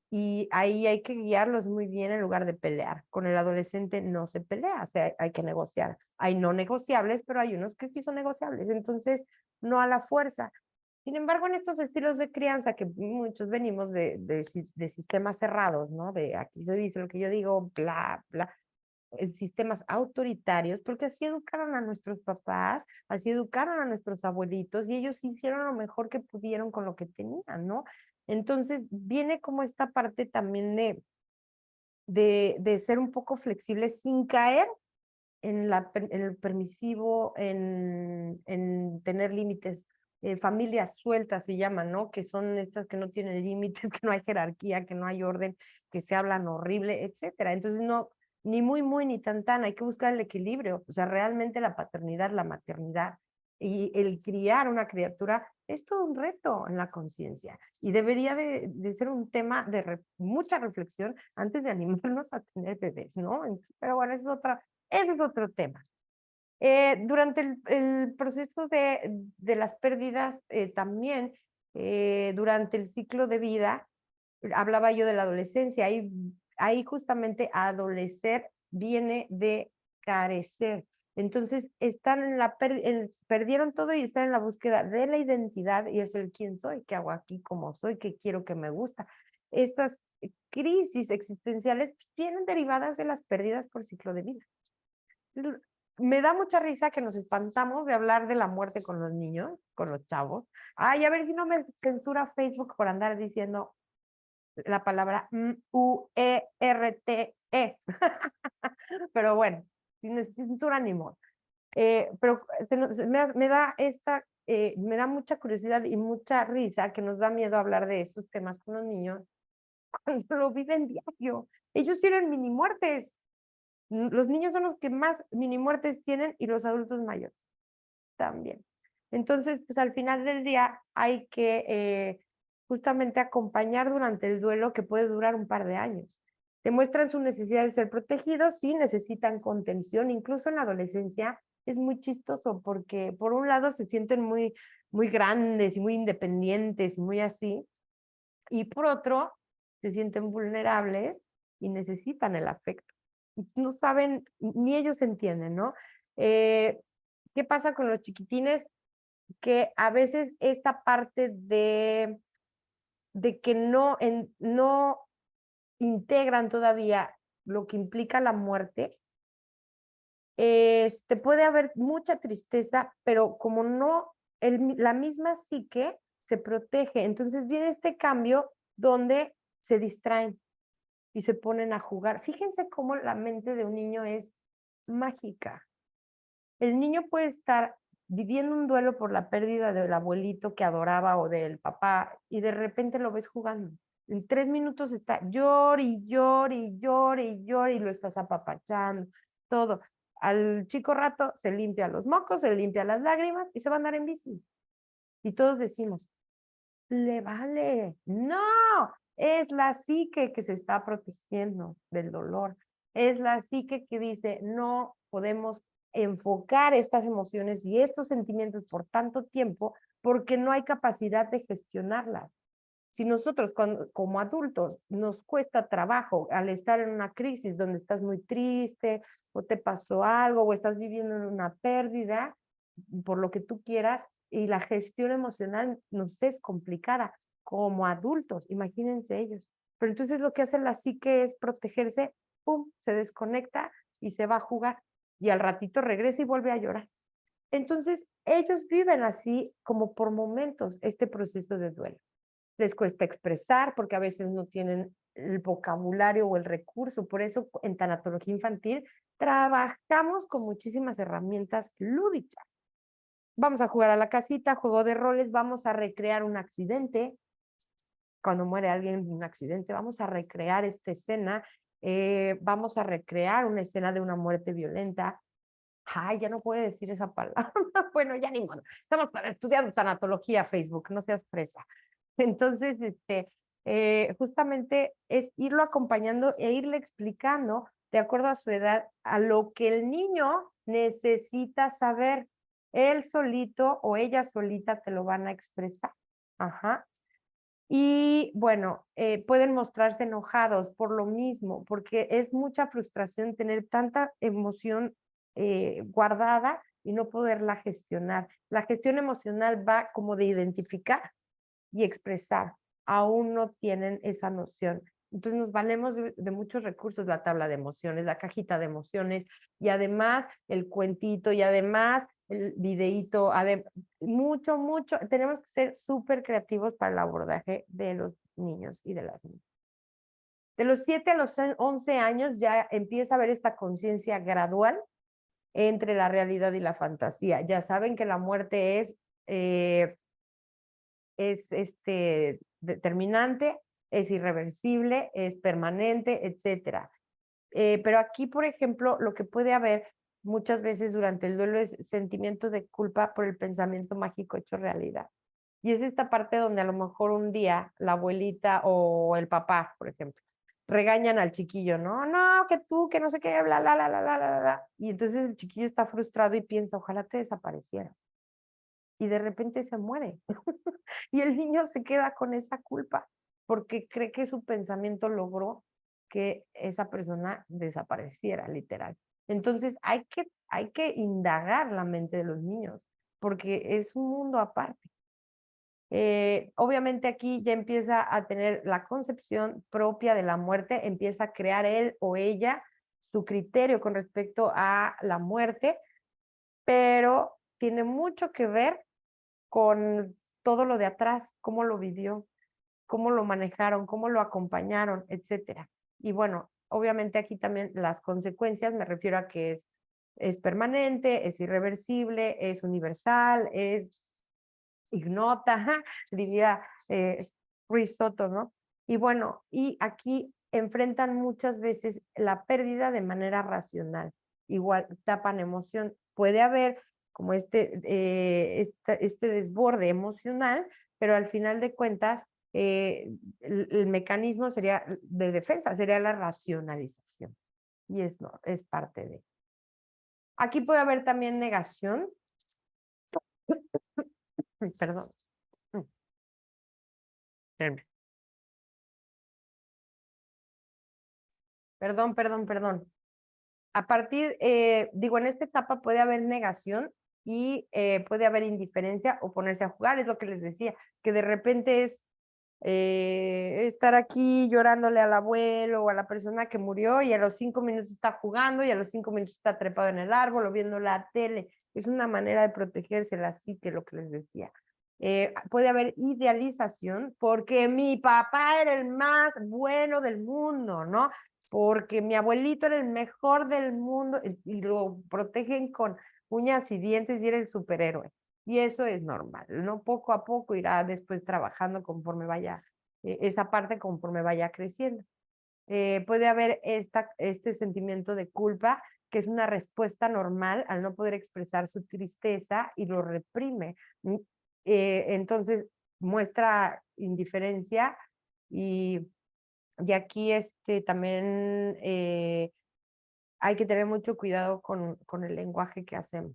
y ahí hay que guiarlos muy bien en lugar de pelear. Con el adolescente no se pelea, o sea, hay que negociar. Hay no negociables, pero hay unos que sí son negociables, entonces no a la fuerza. Sin embargo, en estos estilos de crianza que muchos venimos de sistemas cerrados, ¿no? De aquí se dice lo que yo digo, bla, bla, sistemas autoritarios, porque así educaron a nuestros papás, así educaron a nuestros abuelitos y ellos hicieron lo mejor que pudieron con lo que tenían, ¿no? Entonces viene como esta parte también de ser un poco flexible sin caer en el permisivo, en tener límites. Familias sueltas se llaman, ¿no? Que son estas que no tienen límites, que no hay jerarquía, que no hay orden, que se hablan horrible, etcétera. Entonces, no, ni muy, muy, ni tan, tan, hay que buscar el equilibrio. O sea, realmente la paternidad, la maternidad y el criar una criatura es todo un reto en la conciencia y debería de ser un tema de mucha reflexión antes de animarnos a tener bebés, ¿no? Entonces, pero bueno, ese es otro tema. Durante el proceso de las pérdidas, también durante el ciclo de vida, hablaba yo de la adolescencia, ahí justamente adolecer viene de carecer. Entonces están perdieron todo y están en la búsqueda de la identidad y es el quién soy, qué hago aquí, cómo soy, qué quiero, qué me gusta. Estas crisis existenciales vienen derivadas de las pérdidas por ciclo de vida. Me da mucha risa que nos espantamos de hablar de la muerte con los niños, con los chavos. Ay, a ver si no me censura Facebook por andar diciendo la palabra U-E-R-T-E. Pero bueno, sin censura ni modo. Pero me da mucha curiosidad y mucha risa que nos da miedo hablar de esos temas con los niños cuando lo viven diario. Ellos tienen mini muertes. Los niños son los que más mini muertes tienen y los adultos mayores también. Entonces, pues al final del día hay que justamente acompañar durante el duelo que puede durar un par de años. Demuestran su necesidad de ser protegidos, sí, necesitan contención, incluso en la adolescencia es muy chistoso porque por un lado se sienten muy, muy grandes y muy independientes y muy así, y por otro se sienten vulnerables y necesitan el afecto. No saben, ni ellos entienden, ¿no? ¿Qué pasa con los chiquitines? Que a veces esta parte de que no integran todavía lo que implica la muerte, puede haber mucha tristeza, pero como no, la misma psique se protege. Entonces viene este cambio donde se distraen y se ponen a jugar. Fíjense cómo la mente de un niño es mágica. El niño puede estar viviendo un duelo por la pérdida del abuelito que adoraba o del papá y de repente lo ves jugando. En 3 minutos está llore y llore y llore y llore y lo estás apapachando, todo. Al chico rato se limpia los mocos, se limpia las lágrimas y se va a andar en bici. Y todos decimos, le vale. No, es la psique que se está protegiendo del dolor. Es la psique que dice, no podemos enfocar estas emociones y estos sentimientos por tanto tiempo porque no hay capacidad de gestionarlas. Si nosotros como adultos nos cuesta trabajo al estar en una crisis donde estás muy triste o te pasó algo o estás viviendo en una pérdida, por lo que tú quieras, y la gestión emocional nos es complicada como adultos, imagínense ellos. Pero entonces lo que hace la psique es protegerse, pum, se desconecta y se va a jugar y al ratito regresa y vuelve a llorar. Entonces ellos viven así como por momentos este proceso de duelo. Les cuesta expresar porque a veces no tienen el vocabulario o el recurso. Por eso en tanatología infantil trabajamos con muchísimas herramientas lúdicas. Vamos a jugar a la casita, juego de roles, vamos a recrear un accidente. Cuando muere alguien en un accidente, vamos a recrear esta escena, vamos a recrear una escena de una muerte violenta. Ay, ya no puedo decir esa palabra. Bueno, ya ni modo. Estamos estudiando tanatología, Facebook, no seas fresa. Entonces, justamente es irlo acompañando e irle explicando de acuerdo a su edad a lo que el niño necesita saber. Él solito o ella solita te lo van a expresar. Ajá. Y bueno, pueden mostrarse enojados por lo mismo, porque es mucha frustración tener tanta emoción guardada y no poderla gestionar. La gestión emocional va como de identificar y expresar. Aún no tienen esa noción. Entonces nos valemos de muchos recursos, la tabla de emociones, la cajita de emociones y además el cuentito y además el videíto, mucho. Tenemos que ser súper creativos para el abordaje de los niños y de las niñas. De los 7 a los 11 años ya empieza a haber esta conciencia gradual entre la realidad y la fantasía. Ya saben que la muerte es determinante, es irreversible, es permanente, etcétera. Pero aquí, por ejemplo, lo que puede haber muchas veces durante el duelo es sentimiento de culpa por el pensamiento mágico hecho realidad. Y es esta parte donde a lo mejor un día la abuelita o el papá, por ejemplo, regañan al chiquillo, ¿no? No, que tú, que no sé qué, bla, bla, bla, bla, bla, bla, bla. Y entonces el chiquillo está frustrado y piensa, ojalá te desaparecieras. Y de repente se muere. Y el niño se queda con esa culpa porque cree que su pensamiento logró que esa persona desapareciera, literal. Entonces hay que indagar la mente de los niños porque es un mundo aparte. Obviamente aquí ya empieza a tener la concepción propia de la muerte, empieza a crear él o ella su criterio con respecto a la muerte, pero tiene mucho que ver con todo lo de atrás, cómo lo vivió, cómo lo manejaron, cómo lo acompañaron, etcétera. Y bueno, obviamente aquí también las consecuencias, me refiero a que es permanente, es irreversible, es universal, es ignota, diría Ruiz Soto, ¿no? Y bueno, y aquí enfrentan muchas veces la pérdida de manera racional. Igual tapan emoción. Puede haber como este desborde emocional, pero al final de cuentas el mecanismo sería de defensa, sería la racionalización. Y no, es parte de. Aquí puede haber también negación. Perdón. Perdón. A partir, digo, en esta etapa puede haber negación y puede haber indiferencia o ponerse a jugar, es lo que les decía, que de repente es estar aquí llorándole al abuelo o a la persona que murió y a los 5 minutos está jugando y a los 5 minutos está trepado en el árbol o viendo la tele. Es una manera de protegerse la psique, lo que les decía. Puede haber idealización porque mi papá era el más bueno del mundo, ¿no? Porque mi abuelito era el mejor del mundo y lo protegen con uñas y dientes y era el superhéroe. Y eso es normal, ¿no? Poco a poco irá después trabajando conforme vaya, esa parte conforme vaya creciendo. Puede haber este sentimiento de culpa, que es una respuesta normal al no poder expresar su tristeza y lo reprime. Entonces muestra indiferencia y, y aquí también hay que tener mucho cuidado con el lenguaje que hacemos,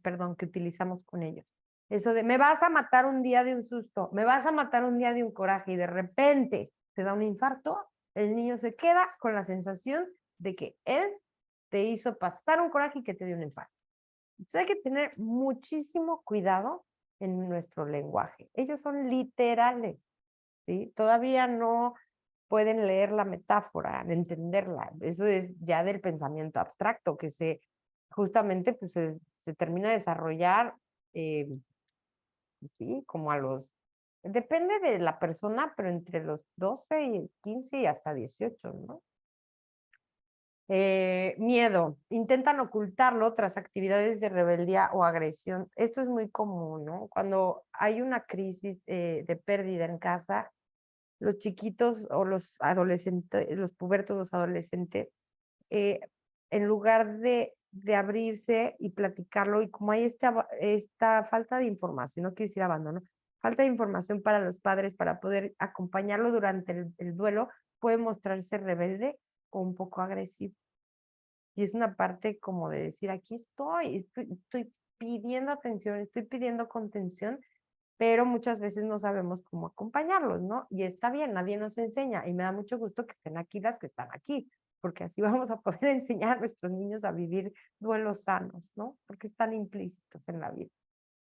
perdón, que utilizamos con ellos. Eso de me vas a matar un día de un susto, me vas a matar un día de un coraje y de repente te da un infarto, el niño se queda con la sensación de que él te hizo pasar un coraje y que te dio un infarto. Entonces hay que tener muchísimo cuidado en nuestro lenguaje. Ellos son literales, ¿sí? Todavía no pueden leer la metáfora, entenderla. Eso es ya del pensamiento abstracto, que justamente pues se termina de desarrollar, eh, sí, como depende de la persona, pero entre los 12 y 15 y hasta 18, ¿no? Miedo. Intentan ocultarlo tras actividades de rebeldía o agresión. Esto es muy común, ¿no? Cuando hay una crisis de pérdida en casa, los chiquitos o los adolescentes, los pubertos, los adolescentes, eh, en lugar de abrirse y platicarlo, y como hay esta falta de información, no quiero decir abandono, falta de información para los padres para poder acompañarlo durante el duelo, puede mostrarse rebelde o un poco agresivo. Y es una parte como de decir, aquí estoy pidiendo atención, estoy pidiendo contención, pero muchas veces no sabemos cómo acompañarlos, ¿no? Y está bien, nadie nos enseña y me da mucho gusto que estén aquí las que están aquí, porque así vamos a poder enseñar a nuestros niños a vivir duelos sanos, ¿no? Porque están implícitos en la vida.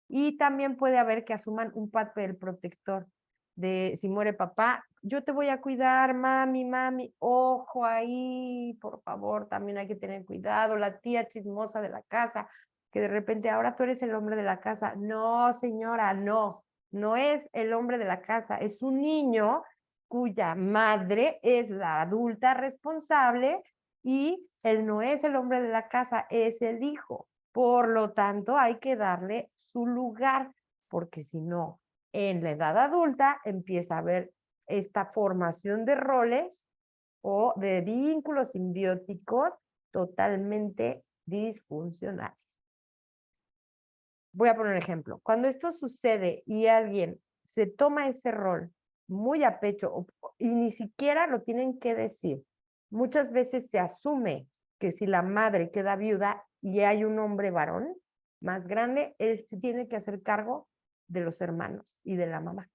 Y también puede haber que asuman un papel protector de si muere papá, yo te voy a cuidar, mami, mami, ojo ahí, por favor, también hay que tener cuidado, la tía chismosa de la casa, que de repente ahora tú eres el hombre de la casa. No, señora, no, no es el hombre de la casa, es un niño cuya madre es la adulta responsable y él no es el hombre de la casa, es el hijo. Por lo tanto, hay que darle su lugar, porque si no, en la edad adulta empieza a haber esta formación de roles o de vínculos simbióticos totalmente disfuncionales. Voy a poner un ejemplo. Cuando esto sucede y alguien se toma ese rol muy a pecho y ni siquiera lo tienen que decir, muchas veces se asume que si la madre queda viuda y hay un hombre varón más grande, él se tiene que hacer cargo de los hermanos y de la mamá.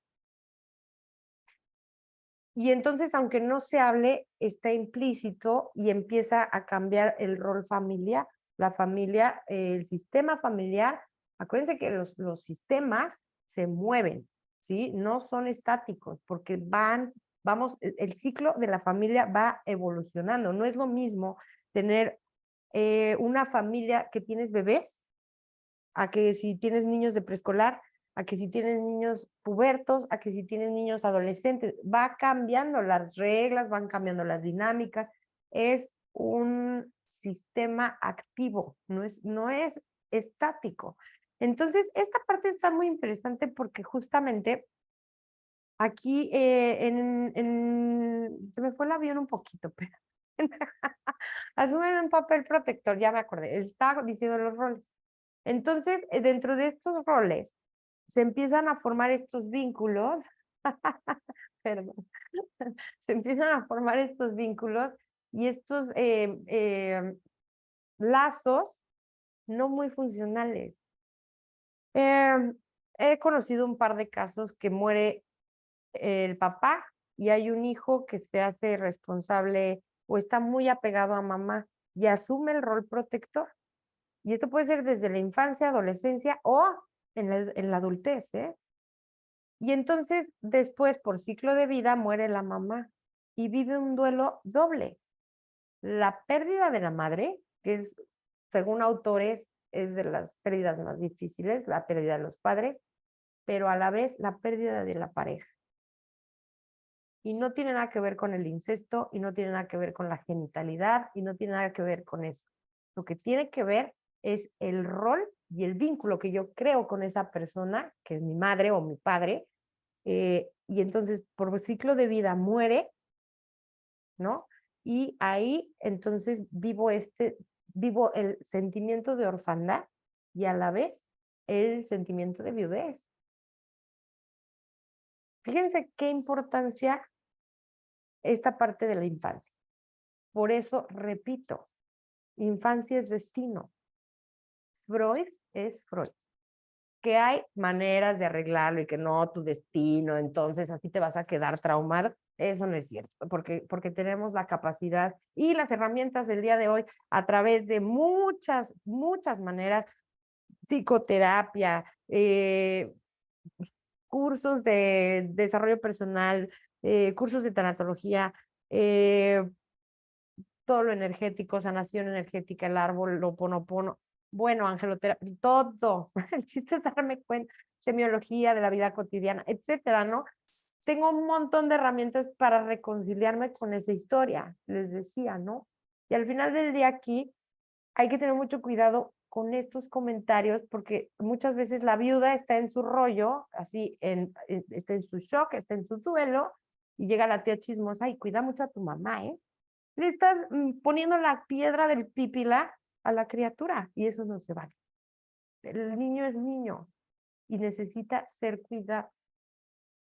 Y entonces, aunque no se hable, está implícito y empieza a cambiar el rol familiar. La familia, el sistema familiar, acuérdense que los sistemas se mueven, ¿sí? No son estáticos, porque el ciclo de la familia va evolucionando. No es lo mismo tener una familia que tienes bebés, a que si tienes niños de preescolar, a que si tienes niños pubertos, a que si tienes niños adolescentes. Va cambiando las reglas, van cambiando las dinámicas. Es un sistema activo, no es estático. Entonces, esta parte está muy interesante porque justamente aquí se me fue el avión un poquito, pero asumen un papel protector, ya me acordé, estaba diciendo los roles. Entonces, dentro de estos roles, se empiezan a formar estos vínculos, perdón, se empiezan a formar estos vínculos y estos lazos no muy funcionales. He conocido un par de casos que muere el papá y hay un hijo que se hace responsable o está muy apegado a mamá y asume el rol protector. Y esto puede ser desde la infancia, adolescencia o en la adultez, ¿eh? Y entonces después, por ciclo de vida, muere la mamá y vive un duelo doble. La pérdida de la madre, que es, según autores, es de las pérdidas más difíciles, la pérdida de los padres, pero a la vez la pérdida de la pareja. Y no tiene nada que ver con el incesto, y no tiene nada que ver con la genitalidad, y no tiene nada que ver con eso. Lo que tiene que ver es el rol y el vínculo que yo creo con esa persona, que es mi madre o mi padre, y entonces por ciclo de vida muere, ¿no? Y ahí entonces vivo el sentimiento de orfandad y a la vez el sentimiento de viudez. Fíjense qué importancia esta parte de la infancia. Por eso, repito, infancia es destino. Freud es Freud. Que hay maneras de arreglarlo y que no tu destino, entonces así te vas a quedar traumado. Eso no es cierto, porque tenemos la capacidad y las herramientas del día de hoy a través de muchas maneras, psicoterapia, cursos de desarrollo personal, cursos de tanatología, todo lo energético, sanación energética, el árbol, lo ponopono, bueno, angeloterapia, todo. El chiste es darme cuenta, semiología de la vida cotidiana, etcétera, ¿no? Tengo un montón de herramientas para reconciliarme con esa historia, les decía, ¿no? Y al final del día aquí hay que tener mucho cuidado con estos comentarios porque muchas veces la viuda está en su rollo, así, está en su shock, está en su duelo, y llega la tía chismosa y cuida mucho a tu mamá, ¿eh? Le estás poniendo la piedra del pípila a la criatura y eso no se vale. El niño es niño y necesita ser cuidado,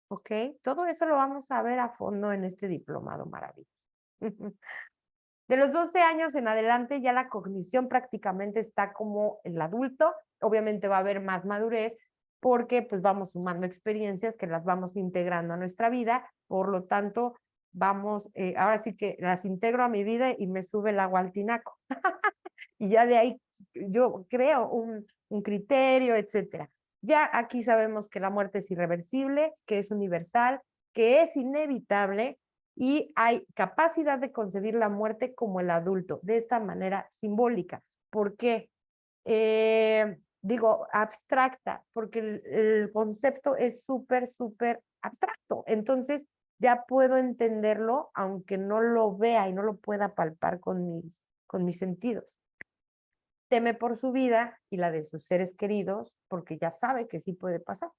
¿ok? Todo eso lo vamos a ver a fondo en este diplomado maravilloso. De los 12 años en adelante ya la cognición prácticamente está como el adulto, obviamente va a haber más madurez porque pues vamos sumando experiencias que las vamos integrando a nuestra vida, por lo tanto vamos, ahora sí que las integro a mi vida y me sube el agua al tinaco. Y ya de ahí yo creo un criterio, etcétera. Ya aquí sabemos que la muerte es irreversible, que es universal, que es inevitable y hay capacidad de concebir la muerte como el adulto, de esta manera simbólica. ¿Por qué? Digo, abstracta, porque el concepto es súper abstracto. Entonces, ya puedo entenderlo, aunque no lo vea y no lo pueda palpar con mis sentidos. Teme por su vida y la de sus seres queridos, porque ya sabe que sí puede pasar.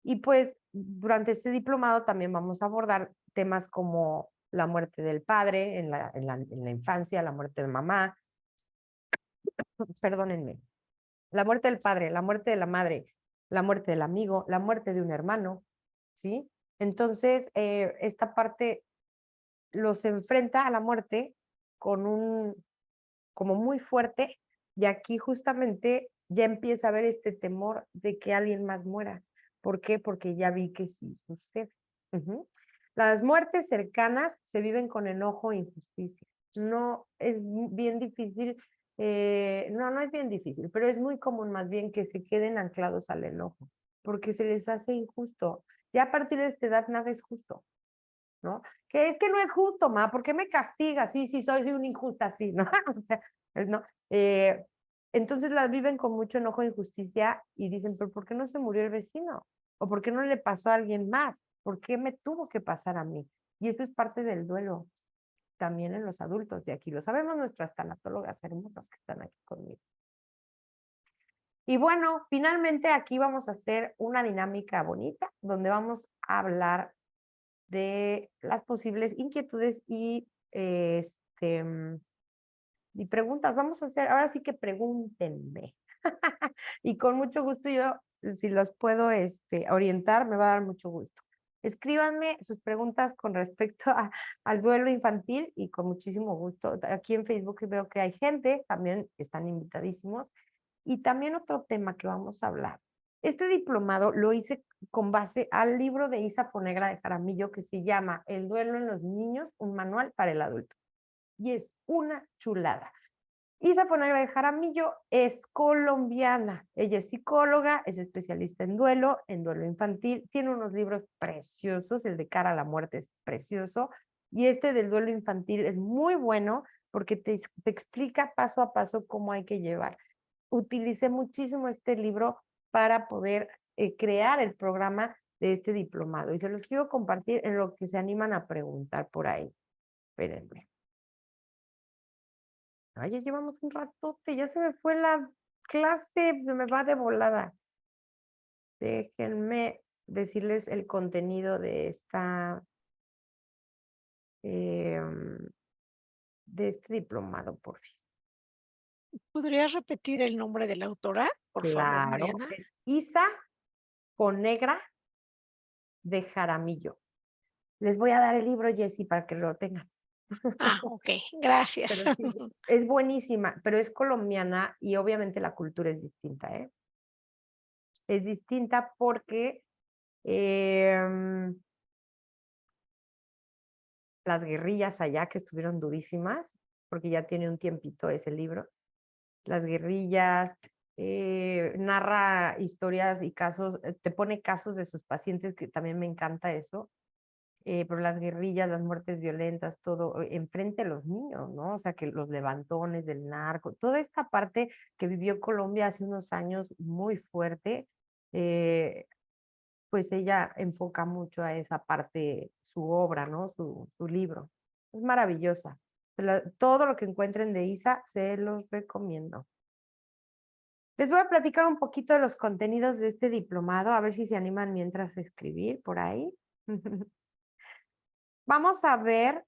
Y pues durante este diplomado también vamos a abordar temas como la muerte del padre en la infancia, la muerte de mamá, perdónenme, la muerte del padre, la muerte de la madre, la muerte del amigo, la muerte de un hermano, ¿sí? Entonces, esta parte los enfrenta a la muerte con como muy fuerte, y aquí justamente ya empieza a haber este temor de que alguien más muera. ¿Por qué? Porque ya vi que sí sucede. Uh-huh. Las muertes cercanas se viven con enojo e injusticia. No es bien difícil, no es bien difícil, pero es muy común más bien que se queden anclados al enojo, porque se les hace injusto. Ya a partir de esta edad nada es justo, ¿no? Que es que no es justo, ma, ¿por qué me castigas? Sí, sí, soy una injusta, sí, ¿no? O sea, ¿no? Entonces las viven con mucho enojo e injusticia y dicen, pero ¿por qué no se murió el vecino? ¿O por qué no le pasó a alguien más? ¿Por qué me tuvo que pasar a mí? Y esto es parte del duelo también en los adultos, y aquí lo sabemos nuestras tanatólogas hermosas que están aquí conmigo. Y bueno, finalmente aquí vamos a hacer una dinámica bonita donde vamos a hablar de las posibles inquietudes y preguntas. Vamos a hacer, ahora sí que pregúntenme. Y con mucho gusto yo, si los puedo orientar, me va a dar mucho gusto. Escríbanme sus preguntas con respecto al duelo infantil y con muchísimo gusto. Aquí en Facebook veo que hay gente, también están invitadísimos. Y también otro tema que vamos a hablar. Este diplomado lo hice con base al libro de Isa Fonegra de Jaramillo que se llama El duelo en los niños, un manual para el adulto. Y es una chulada. Isa Fonegra de Jaramillo es colombiana. Ella es psicóloga, es especialista en duelo infantil. Tiene unos libros preciosos. El de Cara a la Muerte es precioso. Y este del duelo infantil es muy bueno porque te explica paso a paso cómo hay que llevar. Utilicé muchísimo este libro para poder crear el programa de este diplomado y se los quiero compartir en lo que se animan a preguntar por ahí. Espérenme. Ay, ya llevamos un ratote, ya se me fue la clase, se me va de volada. Déjenme decirles el contenido em, de este diplomado, por fin. ¿Podrías repetir el nombre de la autora, por favor, Claro, Mariana? es Isa Conegra de Jaramillo. Les voy a dar el libro, Jessy, para que lo tengan. Ah, okey, gracias. Pero sí, es buenísima, pero es colombiana y obviamente la cultura es distinta, ¿eh? Es distinta porque em, las guerrillas allá que estuvieron durísimas, porque ya tiene un tiempito ese libro, las guerrillas, narra historias y casos, te pone casos de sus pacientes, que también me encanta eso, pero las guerrillas, las muertes violentas, todo, enfrente a los niños, ¿no? O sea, que los levantones del narco, toda esta parte que vivió Colombia hace unos años muy fuerte, eh, pues ella enfoca mucho a esa parte, su obra, ¿no? Su libro. Es maravillosa. Todo lo que encuentren de Isa, se los recomiendo. Les voy a platicar un poquito de los contenidos de este diplomado, a ver si se animan mientras escribir por ahí. Vamos a ver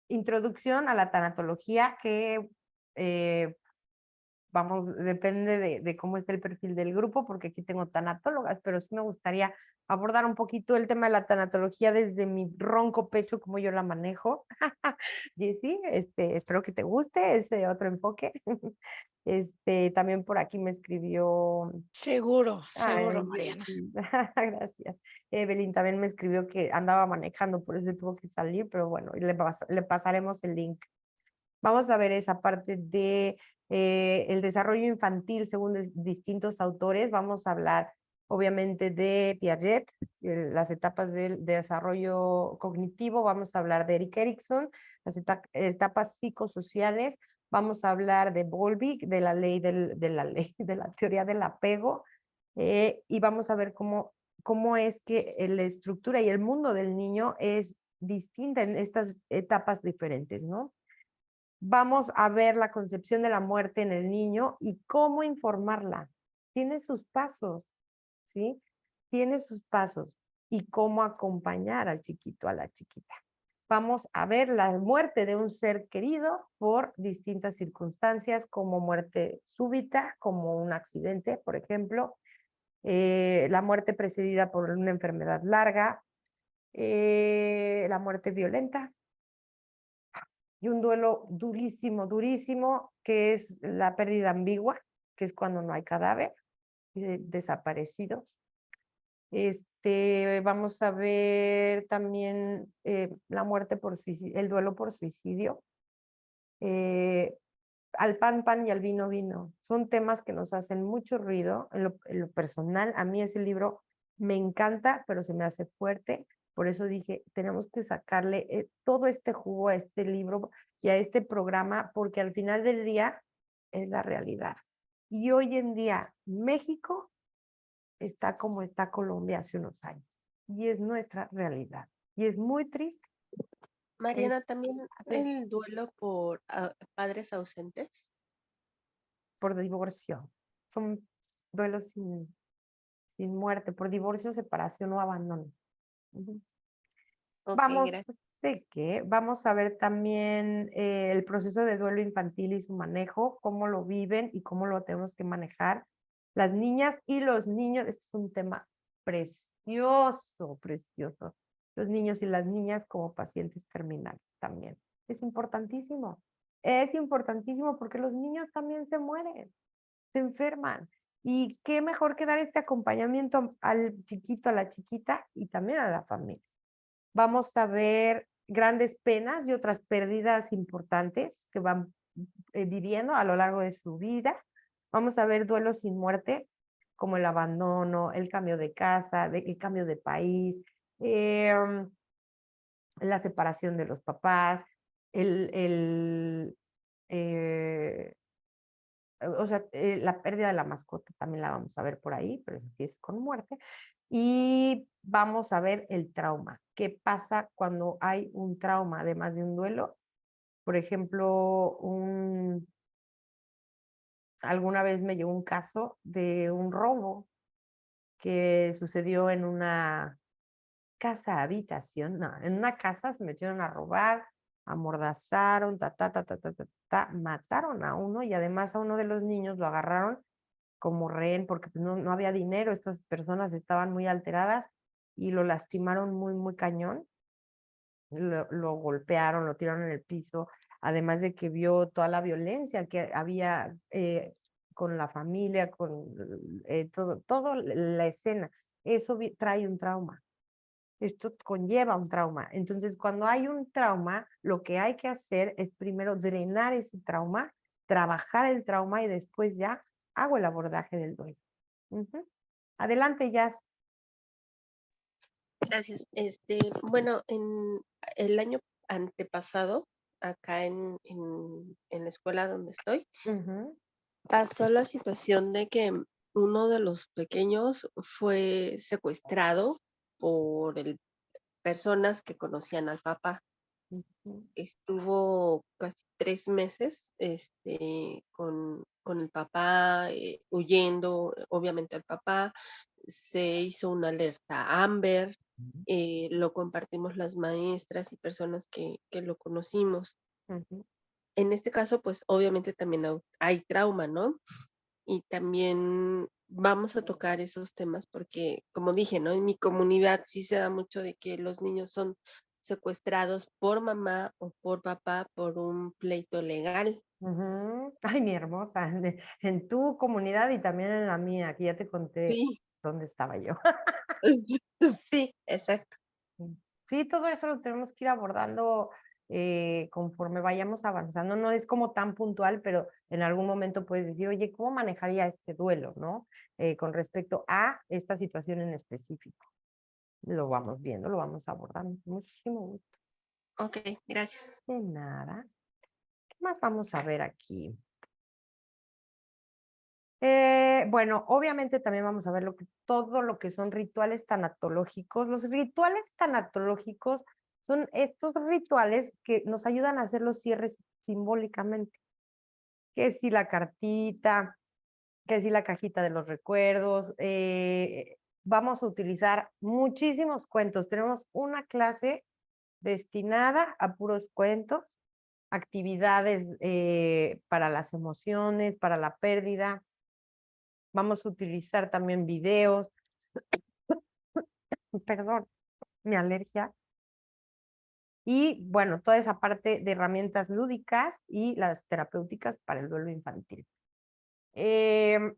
introducción a la tanatología, que vamos, depende de cómo esté el perfil del grupo, porque aquí tengo tanatólogas, pero sí me gustaría abordar un poquito el tema de la tanatología desde mi ronco pecho, como yo la manejo. Jessy, espero que te guste ese otro enfoque. También por aquí me escribió, Seguro, seguro, ay, Mariana. Jessy, gracias. Evelyn también me escribió que andaba manejando, por eso tuvo que salir, pero bueno, le pasaremos el link. Vamos a ver esa parte de el desarrollo infantil según distintos autores. Vamos a hablar, obviamente, de Piaget, las etapas del desarrollo cognitivo. Vamos a hablar de Erik Erikson, las etapas psicosociales. Vamos a hablar de Bowlby, de la ley de la teoría del apego. Y vamos a ver cómo es que la estructura y el mundo del niño es distinta en estas etapas diferentes, ¿no? Vamos a ver la concepción de la muerte en el niño y cómo informarla. Tiene sus pasos, ¿sí? Tiene sus pasos y cómo acompañar al chiquito, a la chiquita. Vamos a ver la muerte de un ser querido por distintas circunstancias, como muerte súbita, como un accidente, por ejemplo, la muerte precedida por una enfermedad larga, la muerte violenta, y un duelo durísimo, durísimo, que es la pérdida ambigua, que es cuando no hay cadáver, desaparecido. Vamos a ver también la muerte por suicidio, el duelo por suicidio, eh, al pan pan y al vino vino. Son temas que nos hacen mucho ruido en lo personal. A mí ese libro me encanta, pero se me hace fuerte. Por eso dije, tenemos que sacarle todo este jugo a este libro y a este programa, porque al final del día es la realidad. Y hoy en día México está como está Colombia hace unos años. Y es nuestra realidad. Y es muy triste. Es, Mariana, también sí, el duelo por padres ausentes. por divorcio. Son duelos sin muerte, por divorcio, separación o abandono. Ujú. Ok, Vamos, gracias. ¿de qué? Vamos a ver también el proceso de duelo infantil y su manejo, cómo lo viven y cómo lo tenemos que manejar las niñas y los niños. Este es un tema precioso, precioso. Los niños y las niñas como pacientes terminales también. Es importantísimo. Es importantísimo porque los niños también se mueren, se enferman. Y qué mejor que dar este acompañamiento al chiquito, a la chiquita y también a la familia. Vamos a ver grandes penas y otras pérdidas importantes que van viviendo a lo largo de su vida. Vamos a ver duelos sin muerte, como el abandono, el cambio de casa, el cambio de país, eh, la separación de los papás, el, el, eh, o sea, la pérdida de la mascota también la vamos a ver por ahí, pero eso sí es con muerte. Y vamos a ver el trauma. ¿Qué pasa cuando hay un trauma, además de un duelo? Por ejemplo, alguna vez me llegó un caso de un robo que sucedió en una casa habitación, no, en una casa se metieron a robar, amordazaron, mataron a uno y además a uno de los niños lo agarraron como rehén porque pues, no había dinero, estas personas estaban muy alteradas y lo lastimaron muy, muy cañón, lo golpearon, lo tiraron en el piso, además de que vio toda la violencia que había con la familia, con todo la escena. Eso trae un trauma. Esto conlleva un trauma. Entonces, cuando hay un trauma, lo que hay que hacer es primero drenar ese trauma, trabajar el trauma y después ya hago el abordaje del duelo. Adelante, Jazz. Gracias. Bueno, en el año antepasado, acá en la escuela donde estoy, pasó la situación de que uno de los pequeños fue secuestrado por personas que conocían al papá. Estuvo casi 3 meses con el papá, huyendo, obviamente al papá. Se hizo una alerta Amber, lo compartimos las maestras y personas que lo conocimos. En este caso, pues obviamente también hay trauma, ¿no? Y también vamos a tocar esos temas porque, como dije, ¿no? En mi comunidad sí se da mucho de que los niños son secuestrados por mamá o por papá por un pleito legal. Ay, mi hermosa, en tu comunidad y también en la mía, aquí ya te conté Sí, dónde estaba yo. sí, exacto. Sí, todo eso lo tenemos que ir abordando conforme vayamos avanzando. No es como tan puntual, pero en algún momento puedes decir, oye, ¿cómo manejaría este duelo, no? Con respecto a esta situación en específico. Lo vamos viendo, lo vamos abordando. Muchísimo gusto. Ok, gracias. De nada. ¿Qué más vamos a ver aquí? Bueno, obviamente también vamos a ver todo lo que son rituales tanatológicos. Los rituales tanatológicos son estos rituales que nos ayudan a hacer los cierres simbólicamente. Que si la cartita, que si la cajita de los recuerdos. Vamos a utilizar muchísimos cuentos. Tenemos una clase destinada a puros cuentos, actividades para las emociones, para la pérdida. Vamos a utilizar también videos. Perdón, mi alergia. Y bueno, toda esa parte de herramientas lúdicas y las terapéuticas para el duelo infantil.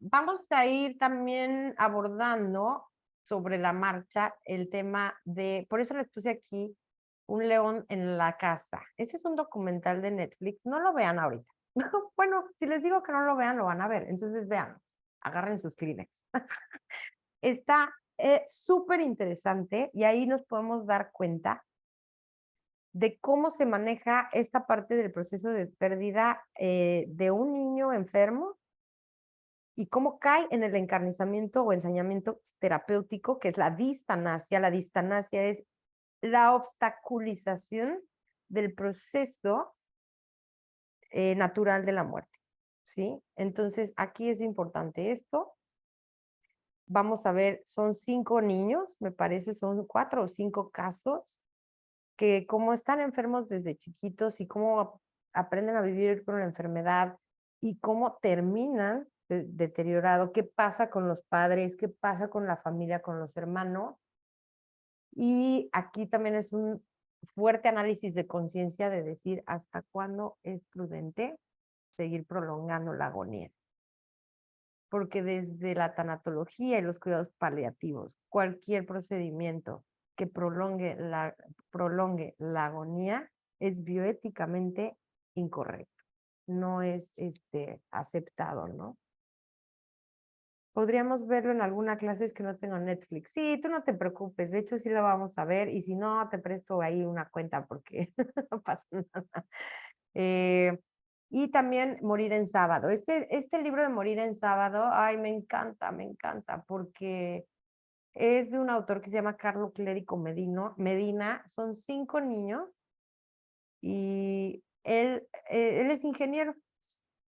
Vamos a ir también abordando sobre la marcha el tema de, por eso les puse aquí Un león en la casa. Ese es un documental de Netflix, no lo vean ahorita. Bueno, si les digo que no lo vean, lo van a ver, entonces vean, agarren sus Kleenex. Está súper interesante y ahí nos podemos dar cuenta de cómo se maneja esta parte del proceso de pérdida de un niño enfermo y cómo cae en el encarnizamiento o ensañamiento terapéutico, que es la distanasia. La distanasia es la obstaculización del proceso natural de la muerte, ¿sí? Entonces, aquí es importante esto. Vamos a ver, son 5 niños, me parece, son 4 o 5 casos, que como están enfermos desde chiquitos y cómo aprenden a vivir con la enfermedad y cómo terminan deteriorado, qué pasa con los padres, qué pasa con la familia, con los hermanos. Y aquí también es un fuerte análisis de conciencia de decir hasta cuándo es prudente seguir prolongando la agonía. Porque desde la tanatología y los cuidados paliativos, cualquier procedimiento que prolongue la agonía es bioéticamente incorrecto, no es aceptado, ¿no? Podríamos verlo en alguna clase que no tengo Netflix. Sí, tú no te preocupes, de hecho sí lo vamos a ver y si no, te presto ahí una cuenta porque no pasa nada. Y también Morir en Sábado. Este libro de Morir en Sábado, ay, me encanta, porque es de un autor que se llama Carlo Clérico Medina. Son 5 niños y Él es ingeniero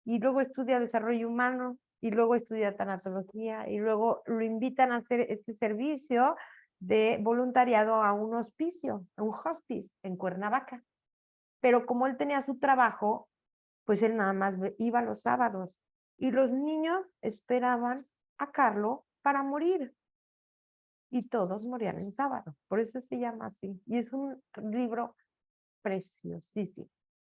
y luego estudia desarrollo humano y luego estudia tanatología y luego lo invitan a hacer este servicio de voluntariado a un hospicio, a un hospice en Cuernavaca. Pero como él tenía su trabajo, pues él nada más iba los sábados y los niños esperaban a Carlos para morir y todos morían en sábado. Por eso se llama así. Y es un libro preciosísimo,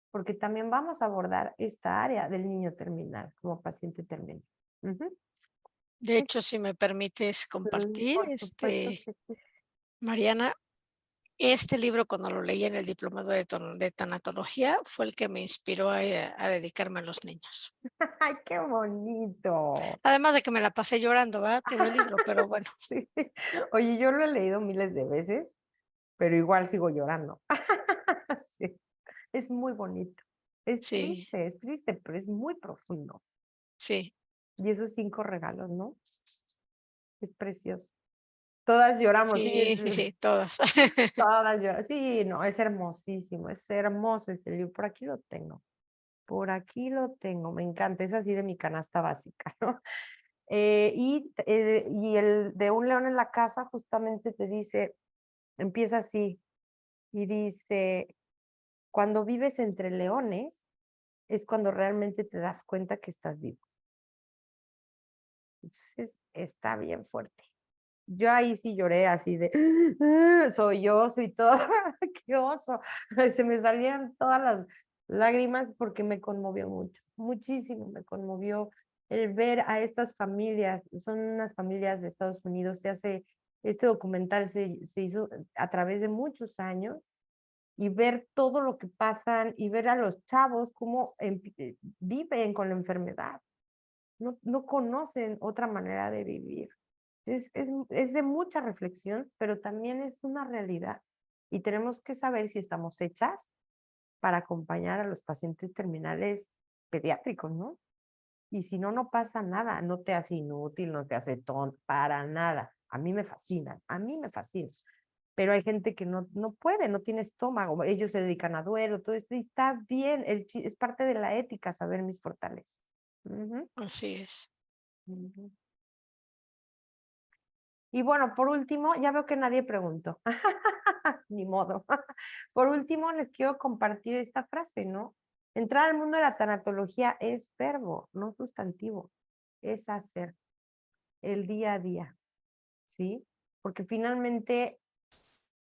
porque también vamos a abordar esta área del niño terminal como paciente terminal. Ujú. De hecho, si me permites compartir, Por supuesto que sí. Mariana, este libro cuando lo leí en el diplomado de tanatología fue el que me inspiró a dedicarme a los niños. ¡Ay, qué bonito! Además de que me la pasé llorando, ¿verdad? Todo el libro, pero bueno, Sí. Oye, yo lo he leído miles de veces, pero igual sigo llorando. Sí. Es muy bonito. sí, Es triste, pero es muy profundo. sí, Y esos 5 regalos, ¿no? Es precioso. Todas lloramos, sí, sí, todas. todas lloramos. Sí, no, es hermosísimo, es hermoso ese libro. Por aquí lo tengo. Por aquí lo tengo, me encanta. Es así de mi canasta básica, ¿no? Y el de Un león en la casa justamente te dice, empieza así, y dice, cuando vives entre leones es cuando realmente te das cuenta que estás vivo. Entonces, está bien fuerte. Yo ahí sí lloré así de, soy oso y todo, qué oso. Se me salían todas las lágrimas porque me conmovió mucho, muchísimo me conmovió el ver a estas familias, son unas familias de Estados Unidos, este documental se hizo a través de muchos años y ver todo lo que pasan y ver a los chavos cómo viven con la enfermedad, no conocen otra manera de vivir. Es de mucha reflexión, pero también es una realidad. Y tenemos que saber si estamos hechas para acompañar a los pacientes terminales pediátricos, ¿no? Y si no, no pasa nada, no te hace inútil, no te hace tonto, para nada. A mí me fascina. Pero hay gente que no puede, no tiene estómago, ellos se dedican a duelo, todo esto, y está bien, es parte de la ética saber mis fortalezas. Ujú, Así es. ujú. Y bueno, por último, ya veo que nadie preguntó. Ni modo. Por último, les quiero compartir esta frase, ¿no? Entrar al mundo de la tanatología es verbo, no sustantivo. Es hacer el día a día, ¿sí? Porque finalmente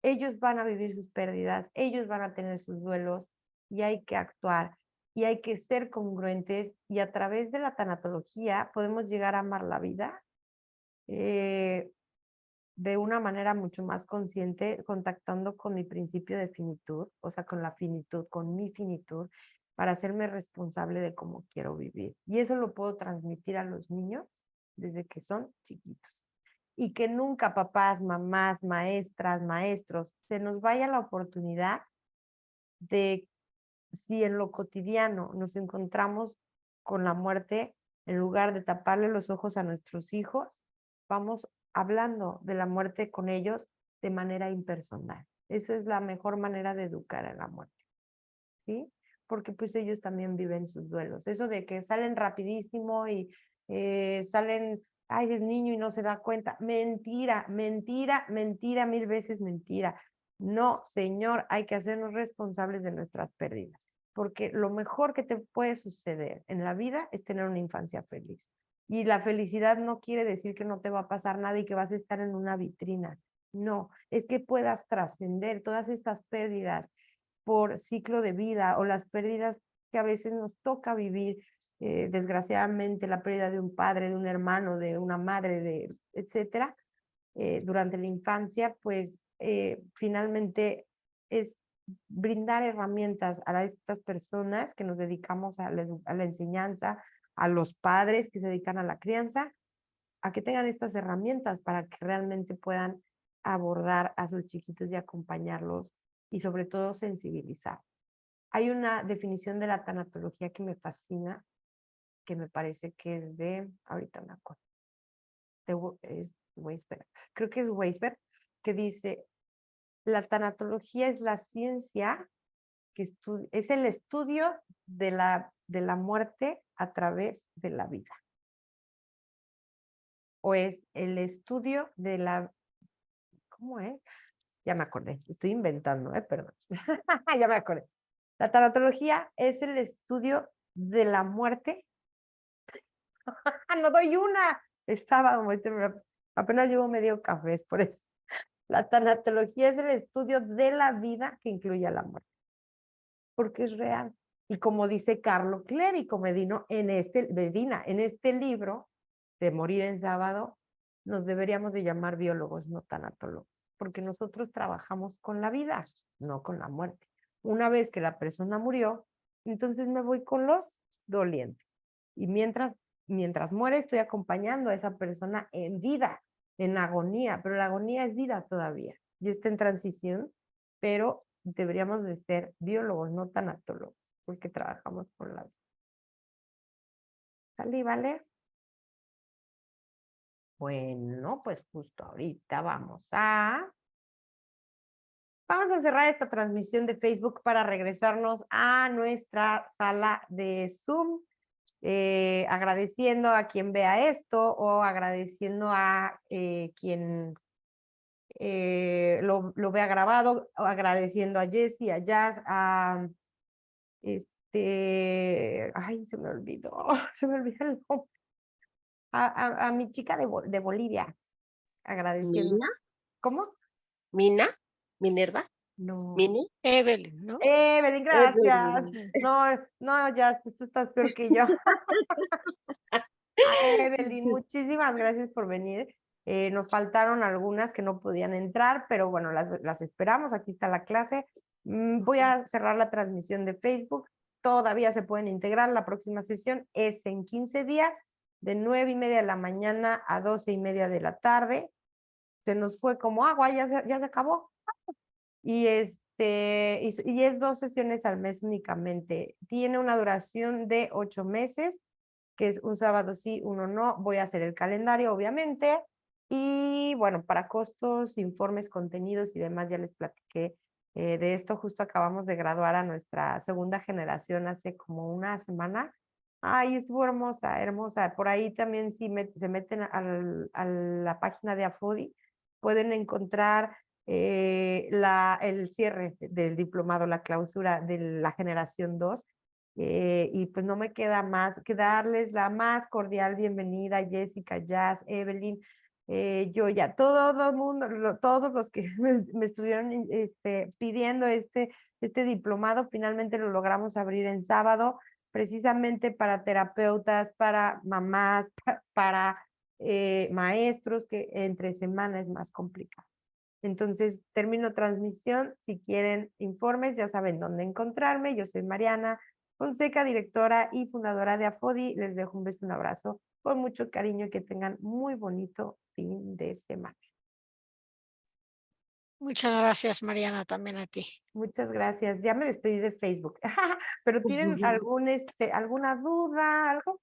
ellos van a vivir sus pérdidas, ellos van a tener sus duelos y hay que actuar y hay que ser congruentes y a través de la tanatología podemos llegar a amar la vida. De una manera mucho más consciente, contactando con mi principio de finitud, o sea, con la finitud, con mi finitud, para hacerme responsable de cómo quiero vivir. Y eso lo puedo transmitir a los niños desde que son chiquitos. Y que nunca papás, mamás, maestras, maestros, se nos vaya la oportunidad de, si en lo cotidiano nos encontramos con la muerte, en lugar de taparle los ojos a nuestros hijos, vamos hablando de la muerte con ellos de manera impersonal. Esa es la mejor manera de educar a la muerte, ¿sí? Porque pues ellos también viven sus duelos. Eso de que salen rapidísimo y salen, ay, es niño y no se da cuenta. Mentira, mentira, mentira, 1000 veces mentira. No, señor, hay que hacernos responsables de nuestras pérdidas, porque lo mejor que te puede suceder en la vida es tener una infancia feliz. Y la felicidad no quiere decir que no te va a pasar nada y que vas a estar en una vitrina. No, es que puedas trascender todas estas pérdidas por ciclo de vida o las pérdidas que a veces nos toca vivir, desgraciadamente la pérdida de un padre, de un hermano, de una madre, etcétera, durante la infancia, pues finalmente es brindar herramientas a estas personas que nos dedicamos a la enseñanza, a los padres que se dedican a la crianza, a que tengan estas herramientas para que realmente puedan abordar a sus chiquitos y acompañarlos y sobre todo sensibilizar. Hay una definición de la tanatología que me fascina, que me parece que es ahorita me acuerdo, es Weisberg, creo que es Weisberg, que dice, la tanatología es la ciencia que es el estudio de la muerte a través de la vida. O es el estudio de la... ¿Cómo es? Ya me acordé, estoy inventando, perdón. Ya me acordé. La tanatología es el estudio de la muerte. No doy una. Estaba, apenas llevo medio café, es por eso. La tanatología es el estudio de la vida que incluye a la muerte, porque es real. Y como dice Carlo Clérico Medina en este libro de Morir en Sábado, nos deberíamos de llamar biólogos, no tanatólogos, porque nosotros trabajamos con la vida, no con la muerte. Una vez que la persona murió, entonces me voy con los dolientes. Y mientras muere, estoy acompañando a esa persona en vida, en agonía, pero la agonía es vida todavía y está en transición, pero deberíamos de ser biólogos, no tanatólogos, porque trabajamos con la vida. ¿Sale, vale? Bueno, pues justo ahorita vamos a cerrar esta transmisión de Facebook para regresarnos a nuestra sala de Zoom. Agradeciendo a quien vea esto o agradeciendo a quien lo vea grabado, o agradeciendo a Jessie, a Jazz, a ay, se me olvidó el nombre, a mi chica de Bolivia, agradeciendo. Mina, ¿Cómo? Mina, Minerva, No. Mini. Evelyn, ¿no? Evelyn, gracias. Evelyn. No, Jazz, pues tú estás peor que yo. Evelyn, muchísimas gracias por venir. Nos faltaron algunas que no podían entrar, pero bueno, las esperamos. Aquí está la clase. Voy a cerrar la transmisión de Facebook. Todavía se pueden integrar. La próxima sesión es en 15 días, de 9:30 de la mañana a 12:30 de la tarde. Se nos fue como agua, ya se acabó. Y es 2 sesiones al mes únicamente. Tiene una duración de 8 meses, que es un sábado sí, uno no. Voy a hacer el calendario, obviamente. Y bueno, para costos, informes, contenidos y demás, ya les platiqué de esto. Justo acabamos de graduar a nuestra segunda generación hace como una semana. Ay, estuvo hermosa, hermosa. Por ahí también si se meten a la página de Afodi, pueden encontrar el cierre del diplomado, la clausura de la generación 2. Y pues no me queda más que darles la más cordial bienvenida, Jessica, Jazz, Evelyn, yo ya, todo el mundo, todos los que me estuvieron pidiendo este diplomado, finalmente lo logramos abrir en sábado, precisamente para terapeutas, para mamás, para maestros, que entre semana es más complicado. Entonces, termino transmisión. Si quieren informes, ya saben dónde encontrarme. Yo soy Mariana Fonseca, directora y fundadora de Afodi. Les dejo un beso, un abrazo con mucho cariño y que tengan muy bonito fin de semana. Muchas gracias, Mariana, también a ti. Muchas gracias. Ya me despedí de Facebook. Pero ¿tienen alguna duda, algo?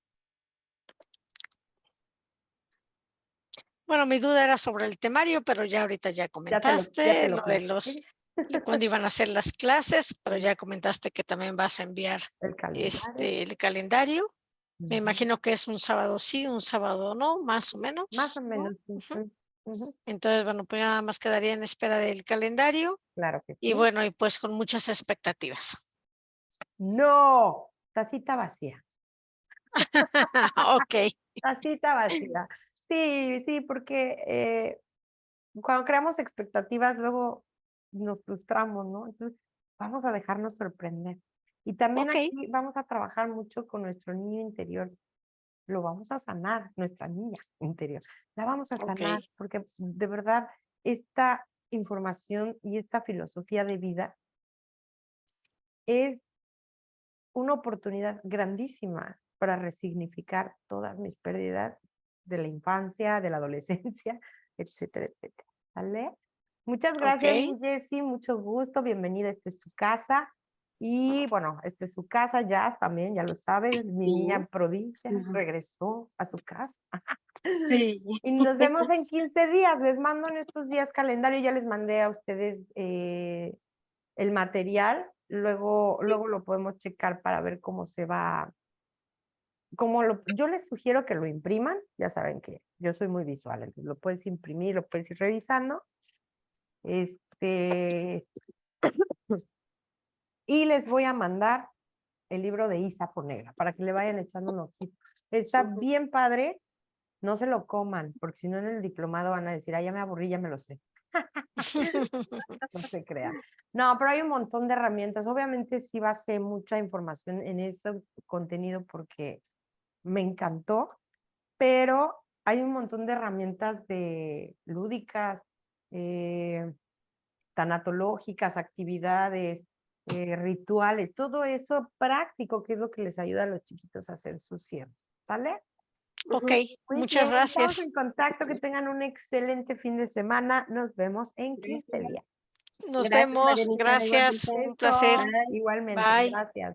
Bueno, mi duda era sobre el temario, pero ya ahorita ya comentaste lo de cuándo iban a hacer las clases, pero ya comentaste que también vas a enviar el calendario. el calendario. Me imagino que es un sábado sí, un sábado no, más o menos. Más o menos. Entonces, bueno, pues nada más quedaría en espera del calendario. Claro que sí. Y bueno, y pues con muchas expectativas. No, tacita vacía. Ok. Tacita vacía. Sí, porque cuando creamos expectativas, luego nos frustramos, ¿no? Entonces, vamos a dejarnos sorprender. Y también Ok. aquí vamos a trabajar mucho con nuestro niño interior. Lo vamos a sanar, nuestra niña interior. La vamos a sanar porque de verdad esta información y esta filosofía de vida es una oportunidad grandísima para resignificar todas mis pérdidas de la infancia, de la adolescencia, etcétera, etcétera. ¿Vale? Muchas gracias, mi Jessie, mucho gusto, bienvenida, esta es tu casa. Y bueno, esta es su casa, Jazz también, ya lo sabes, mi niña prodigio regresó a su casa. Sí. Y nos vemos en 15 días, les mando en estos días calendario, ya les mandé a ustedes el material, luego lo podemos checar para ver cómo se va. Yo les sugiero que lo impriman, ya saben que yo soy muy visual, entonces lo puedes imprimir, lo puedes ir revisando. Y les voy a mandar el libro de Isa Negra para que le vayan echando un ojito. Está Ujú. bien padre, no se lo coman, porque si no en el diplomado van a decir, ya me aburrí, ya me lo sé. No se crean. No, pero hay un montón de herramientas. Obviamente sí va a ser mucha información en ese contenido porque me encantó, pero hay un montón de herramientas lúdicas, tanatológicas, actividades, rituales, todo eso práctico, que es lo que les ayuda a los chiquitos a hacer sus cierres. ¿Sale? Ok, Muy muchas bien, estamos gracias. en contacto, que tengan un excelente fin de semana. Nos vemos en 15 días. Nos Gracias, vemos. Marianita, Gracias. igualmente. Un placer. Beso. Igualmente, Bye. gracias.